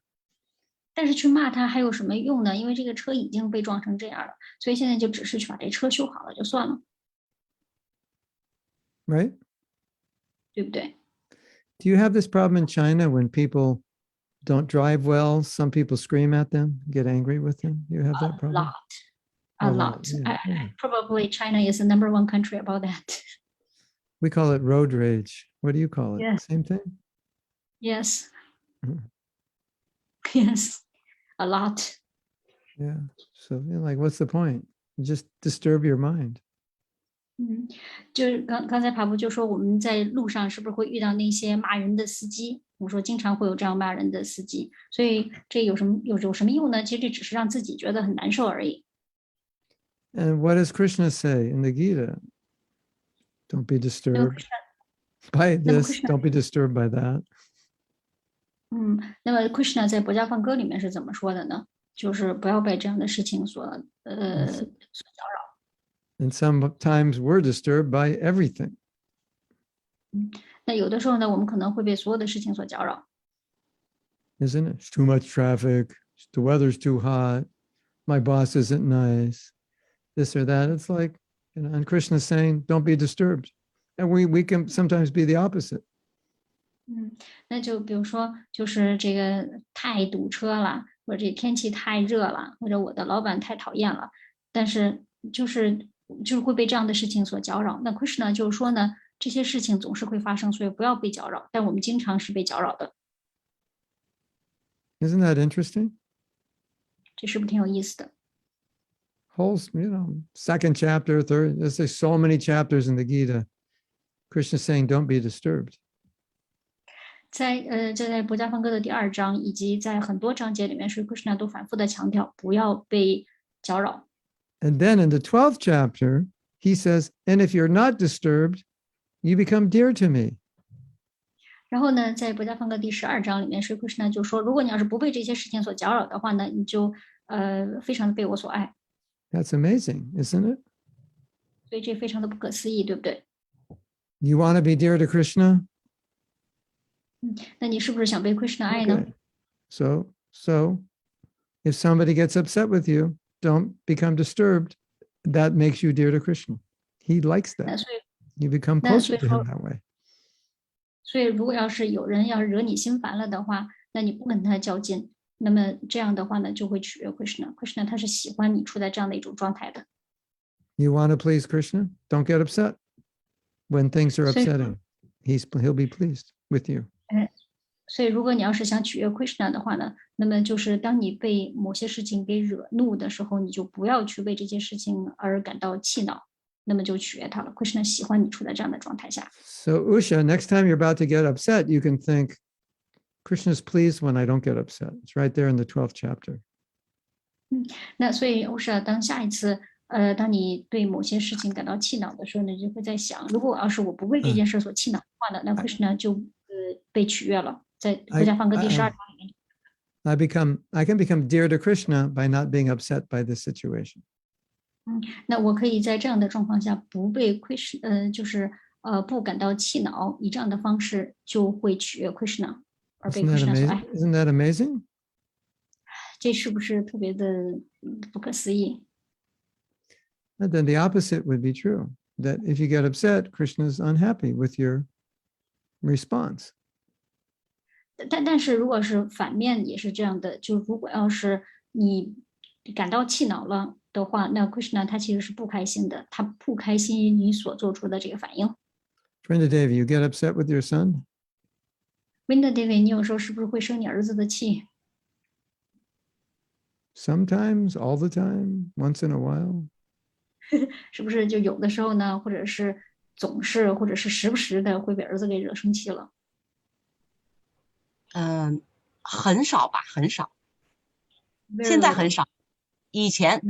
B: 但是去骂他还有什么用呢？因为这个车已经被撞成这样了，所以现在就只是去把这车修好了就算了，Right? 对不对？Do
A: you have this problem in China when people don't drive well? Some people scream at them, get angry with them. You have that problem?
B: A
A: A
B: lot.
A: Yeah, yeah.
B: Probably China is the number one country about that.
A: We call it road rage. What do you call it?
B: Yeah.
A: Same thing?
B: Yes.
A: Mhm.
B: Yes. A lot.
A: Yeah. So like, what's the point? You just disturb your mind.
B: 就是刚才爬布就说我们在路上是不是会遇到那些骂人的司机？我说经常会有这样骂人的司机，所以这有什么用呢？其实这只是让自己觉得很难受而已。
A: And what does Krishna say in the Gita? Don't be
B: 那么
A: disturbed by
B: 那么
A: this.
B: Krishna
A: Don't be disturbed by that.
B: 那么 Krishna 在《薄伽梵歌》里面是怎么说的呢？就是不要被这样的事情所搅扰。
A: And sometimes we're disturbed by everything.
B: 那有的时候呢，我们可能会被所有的事情所搅扰。
A: Isn't it? It's too much traffic. The weather's too hot. My boss isn't nice. This or that. It's like, and Krishna's saying, don't be disturbed. And we can sometimes be the opposite.
B: 那就比如说，就是这个太堵车了，或者这天气太热了，或者我的老板太讨厌了，但是就是会被这样的事情所搅扰。那 Krishna 就是说呢，这些事情总是会发生，所以不要被搅扰。但我们经常是被搅扰的，
A: Isn't that interesting?
B: 这是不是挺有意思的？
A: Whole, second chapter, third, there's so many chapters in the Gita. Krishna's saying, don't be disturbed.
B: 在《薄伽梵歌》的第2章，以及在很多章节里面，是 Krishna 都反复的强调不要被搅扰。
A: And then in the 12th chapter, he says, and if you're not disturbed, you become dear to me.
B: 然后呢，在《薄伽梵歌》第12章里面，是 Krishna 就说，如果你要是不被这些事情所搅扰的话呢，你就非常的被我所爱。
A: That's amazing, isn't it?
B: 所以这非常的不可思议，对不对？
A: You want to be dear to Krishna?
B: 那你是不是想被 Krishna 爱呢？
A: Okay. So if somebody gets upset with you, don't become disturbed. That makes you dear to Krishna. He likes
B: 那
A: that.
B: 所以
A: You become
B: 那
A: closer
B: 所以
A: to
B: 说
A: him that way.
B: 所以如果要是有人要惹你心烦了的话，那你不跟他较劲，那么这样的话呢，就会取悦 Krishna。Krishna 他是喜欢你处在这样的一种状态的。
A: You want to please Krishna? Don't get upset when things are
B: 所以
A: upsetting. He'll be pleased with you.
B: 所以如果你要是想取悦 Krishna 的话呢，那么就是当你被某些事情给惹怒的时候，你就不要去为这些事情而感到气恼，那么就取悦他了。Krishna 喜欢你处在这样的状态下。
A: So Usha, next time you're about to get upset, you can think, Krishna's pleased when I don't get upset. It's right there in the 12th chapter.
B: 那所以欧莎，当下一次当你对某些事情感到气恼的时候呢，你就会在想，如果要是我不为这件事所气恼的话呢，那 Krishna 就被取悦了。在国家梵歌第12章里面。
A: I can become dear to Krishna by not being upset by this situation.
B: 那我可以在这样的状况下不被 Krishna，就是不感到气恼，以这样的方式就会取悦 Krishna，而被 Krishna 所爱。
A: Isn't that amazing?
B: 这是不是特别的不可思议？
A: And then the opposite would be true, that if you get upset, Krishna's unhappy with your response.
B: 但是如果是反面也是这样的，就如果要是你感到气恼了的话，那 Krishna 他其实是不开心的，他不开心于你所做出的这个反应。
A: Friend Devi, you get upset with your son?
B: Winda Devi， 你有时候是不是会生你儿子的气？
A: Sometimes, all the time, once in a while.
B: 是不是就有的时候呢，或者是总是，或者是时不时的会被儿子给惹生气了？
C: 很少吧，很少。现在很少，以前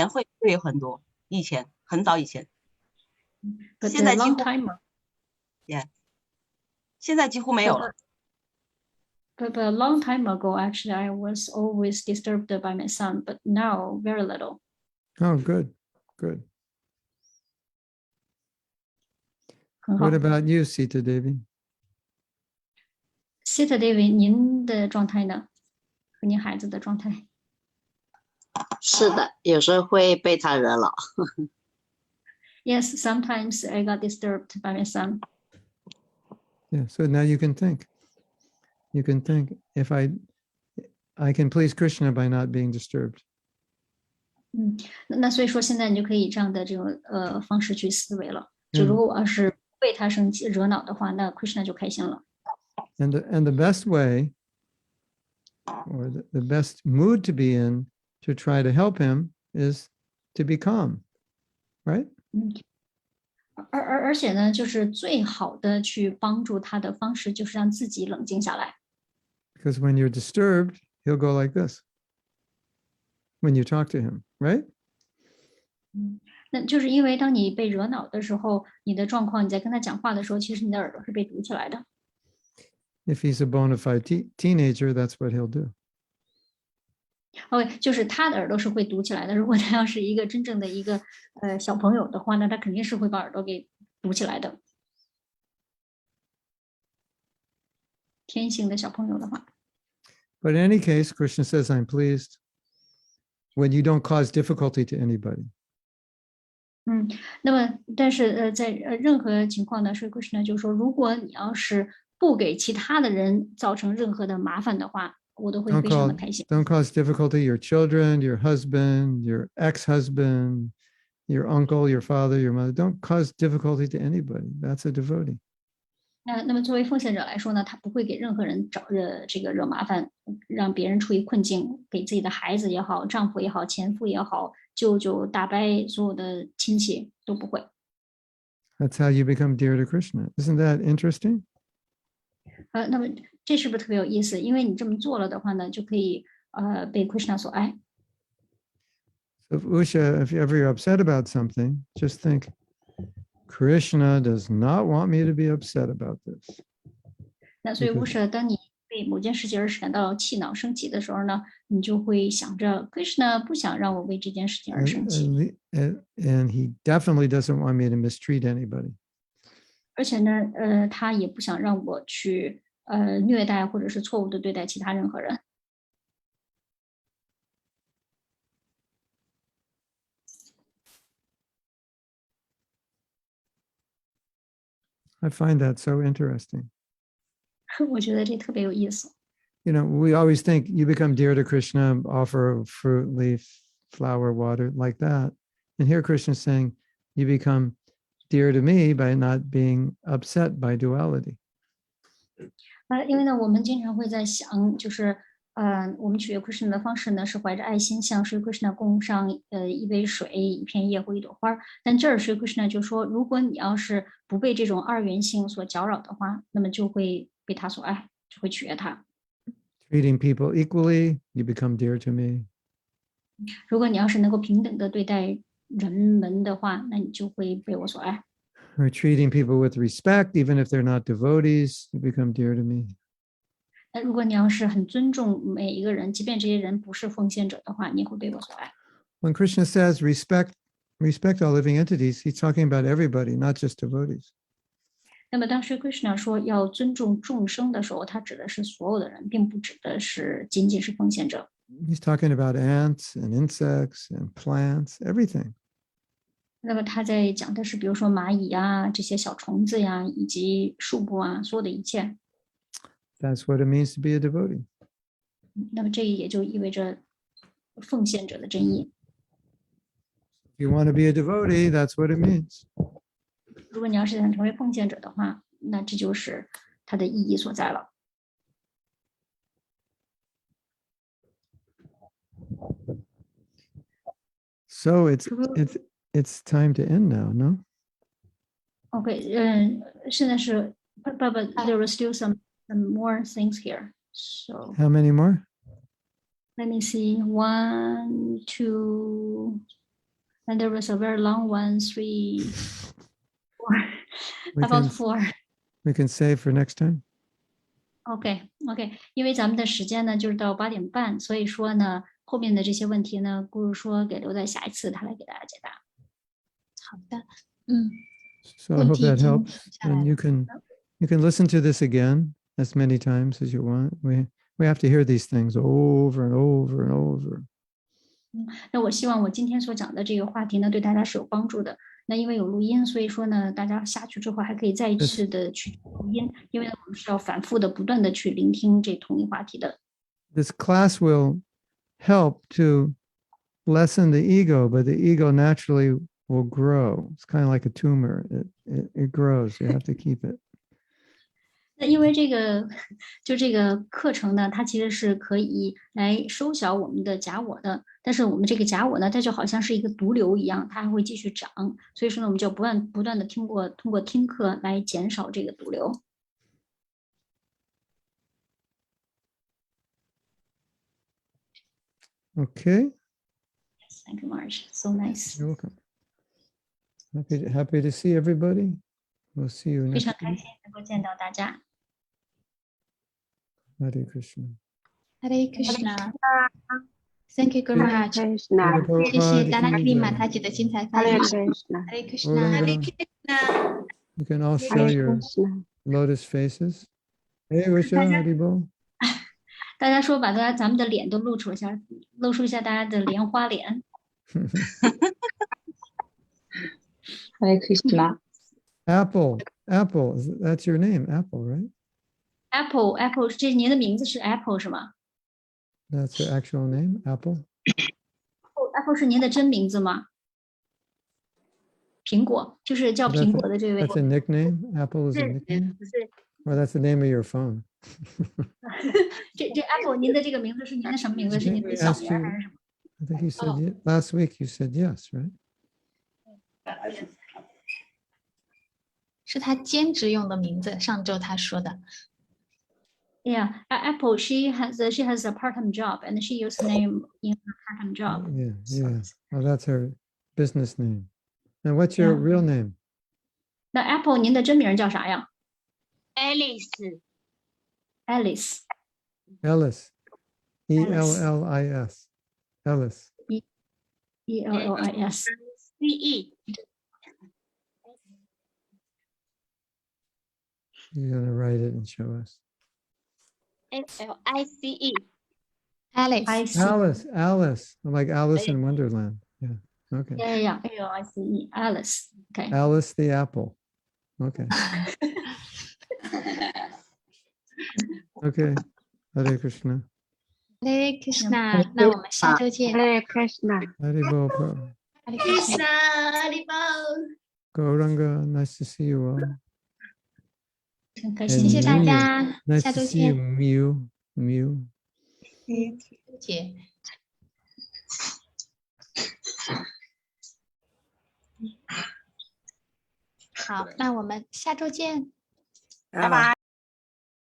C: 会有很多，以前很早以前。现在几乎，
B: time.
C: yeah， 现在几乎没有了。
B: But a long time ago, actually, I was always disturbed by my son, but now very little.
A: Oh, good, good.
B: 很好。
A: What about you, Sita Devi?
B: Sita David， 您的状态呢？和您孩子的状态？
D: 是的，有时候会被他惹恼。
B: Yes, sometimes I got disturbed by my son.
A: Yeah, so now you can think. You can think, if I can please Krishna by not being disturbed.
B: 那所以说现在你就可以以这样的这种方式去思维了。就如果我要是被他生气惹恼的话，那 Krishna 就开心了。
A: And the best way, or the best mood to be in to try to help him is to be calm, right?
B: 而且呢，就是最好的去帮助他的方式，就是让自己冷静下来。
A: Because when you're disturbed, he'll go like this. When you talk to him, right?
B: 那就是因为当你被惹恼的时候，你的状况，你在跟他讲话的时候，其实你的耳朵是被堵起来的。
A: If he's a bona fide teenager, that's what he'll do.
B: OK， 就是他的耳朵是会堵起来的。如果他要是一个真正的一个小朋友的话，那他肯定是会把耳朵给堵起来的。天性的小朋友的话。
A: But in any case, Krishna says, I'm pleased when you don't cause difficulty to anybody.
B: 那么但是在任何情况呢，是 Krishna 就说，如果你要是不给其他的人造成任何的麻烦的话，我都会非常的开心。
A: Don't cause difficulty your children, your husband, your ex-husband, your uncle, your father, your mother. Don't cause difficulty to anybody. That's a devotee.
B: 那么作为奉献者来说呢，他不会给任何人惹麻烦，让别人处于困境，给自己的孩子也好，丈夫也好，前夫也好，舅舅、大伯，所有的亲戚都不会。
A: That's how you become dear to Krishna. Isn't that interesting?
B: 那么这是不是特别有意思？因为你这么做了的话呢，就可以被 Krishna 所爱。
A: So if ever you're upset about something, just think, Krishna does not want me to be upset about this.
B: 那所以Usha，当你被某件事情而感到气恼、生气的时候呢，你就会想着 Krishna 不想让我为这件事情而生气。
A: And he definitely doesn't want me to mistreat anybody.
B: 而且呢，他也不想让我去虐待或者是错误的对待其他任何人。
A: I find that so interesting.
B: 我觉得这特别有意思。
A: You know, we always think you become dear to Krishna, offer a fruit, leaf, flower, water, like that. And here Krishna is saying, you become dear to me by not being upset by duality.
B: 因为呢，我们经常会在想，就是我们取悦 Krishna 的方式呢，是怀着爱心向Sri Krishna 供上一杯水、一片叶或一朵花。但这儿Sri Krishna 就说，如果你要是不被这种二元性所搅扰的话，那么就会被他所爱，就会取悦他。
A: Treating people equally, you become dear to me.
B: 如果你要是能够平等的对待人们的话，那你就会被我所爱。
A: Or treating people with respect, even if they're not devotees, you become dear to me.
B: 那如果你要是很尊重每一个人，即便这些人不是奉献者的话，你也会被我所爱。
A: When Krishna says respect all living entities, he's talking about everybody, not just devotees.
B: 那么当时 Krishna 说要尊重众生的时候，他指的是所有的人，并不指的是仅仅是奉献者。
A: He's talking about ants and insects and plants, everything.
B: 那么他在讲的是，比如说蚂蚁啊，这些小虫子呀，以及树木啊，所有的一切。
A: That's what it means to be a devotee.
B: 那么这也就意味着奉献者的真意。
A: If you want to be a devotee, that's what it means.
B: 如果你要是想成为奉献者的话，那这就是它的意义所在了。
A: So it's time to end now, no?
B: OK，现在是 but there were still some more things here. So
A: How many more?
B: let me see. 1, 2, and there was a very long one. 3, 4. About 4.
A: We can save for next time.
B: OK，因为咱们的时间呢就是到8点半，所以说呢后面的这些问题呢，不如说给留在下一次他来给大家解答。
E: 好的，嗯，
A: So I hope that
E: 问题已经
A: helps.
E: 下来
A: And
E: 了。
A: you can listen to this again as many times as you want. We have to hear these things over and over and over.
B: 那我希望我今天所讲的这个话题呢，对大家是有帮助的。那因为有录音，所以说呢，大家下去之后还可以再一次的去录音，因为呢我们是要反复的、不断的去聆听这同一话题的。
A: This class will help to lessen the ego, but the ego naturally will grow. It's kind of like a tumor. It grows. You have to keep it.
B: 那因为这个课程呢，它其实是可以来收小我们的假我的，但是我们这个假我呢，它就好像是一个毒瘤一样，它还会继续长，所以说呢，我们就不断的通过听课来减少这个毒瘤。
A: Okay.
B: Yes, thank you, Marge. So nice.
A: You're welcome. Happy to see everybody. We'll see you
B: 非
A: next
B: 常开
A: week.
B: 心能够见到大家。
A: Hare Krishna.
E: Hare Krishna。Thank you, Guru Maharaj。
D: Krishna
E: 谢谢达拉克里马塔吉的精彩发
D: Hare
E: 言。
D: Krishna
E: Hare Krishna。
A: Gauranga, you can all show
D: Hare
A: your
D: Krishna
A: lotus faces. Hey, Risha, Haribol.
B: 大家说把咱们的脸都露出一下大家的莲花脸。
F: Hare Krishna.
A: Apple, that's your name, Apple, right?
B: Apple， 这您的名字是 Apple 是吗
A: That's your actual name, Apple?
B: ？Apple 是您的真名字吗？苹果就是叫苹果的这位。
A: That's a nickname? Apple is a nickname?
B: 不是
A: Or that's the name of your phone?
B: 这 Apple 您的这个名字是您的什么名字？是您的小名还是什么？
A: I think you said last week you said yes, right?
E: 是他兼职用的名字，上周他说的。
B: Yeah, Apple. She has a part-time job, and she used the name in her part-time job.
A: Yeah. Oh, that's her business name. And what's your
B: Yeah.
A: real name?
B: 那 Apple 您的真名叫啥呀
C: Alice，
B: ？Alice.
A: Ellis. Ellis. Ellis.
B: Ellis.
C: CE，
A: You're going to write it and show us.
C: ALICE，
E: Alice。
B: I see.
A: Alice. Like Alice in Wonderland. Yeah. Okay.
B: Yeah. Alice. Alice. Okay.
A: Alice the apple. Okay. Okay. Hare Krishna.
E: Hare Krishna。那我们下周见。
D: Hare Krishna
A: Haribol Prabhu.
E: Hare Krishna。
A: Gauranga, nice to see you all.
B: 很开心，
E: 谢谢大
A: Mew.
E: 家，
A: Nice
E: 下
A: to
E: 周
A: see you,
E: 见。
A: Mew.
E: 姐。好，那我们下周见。
C: 拜拜。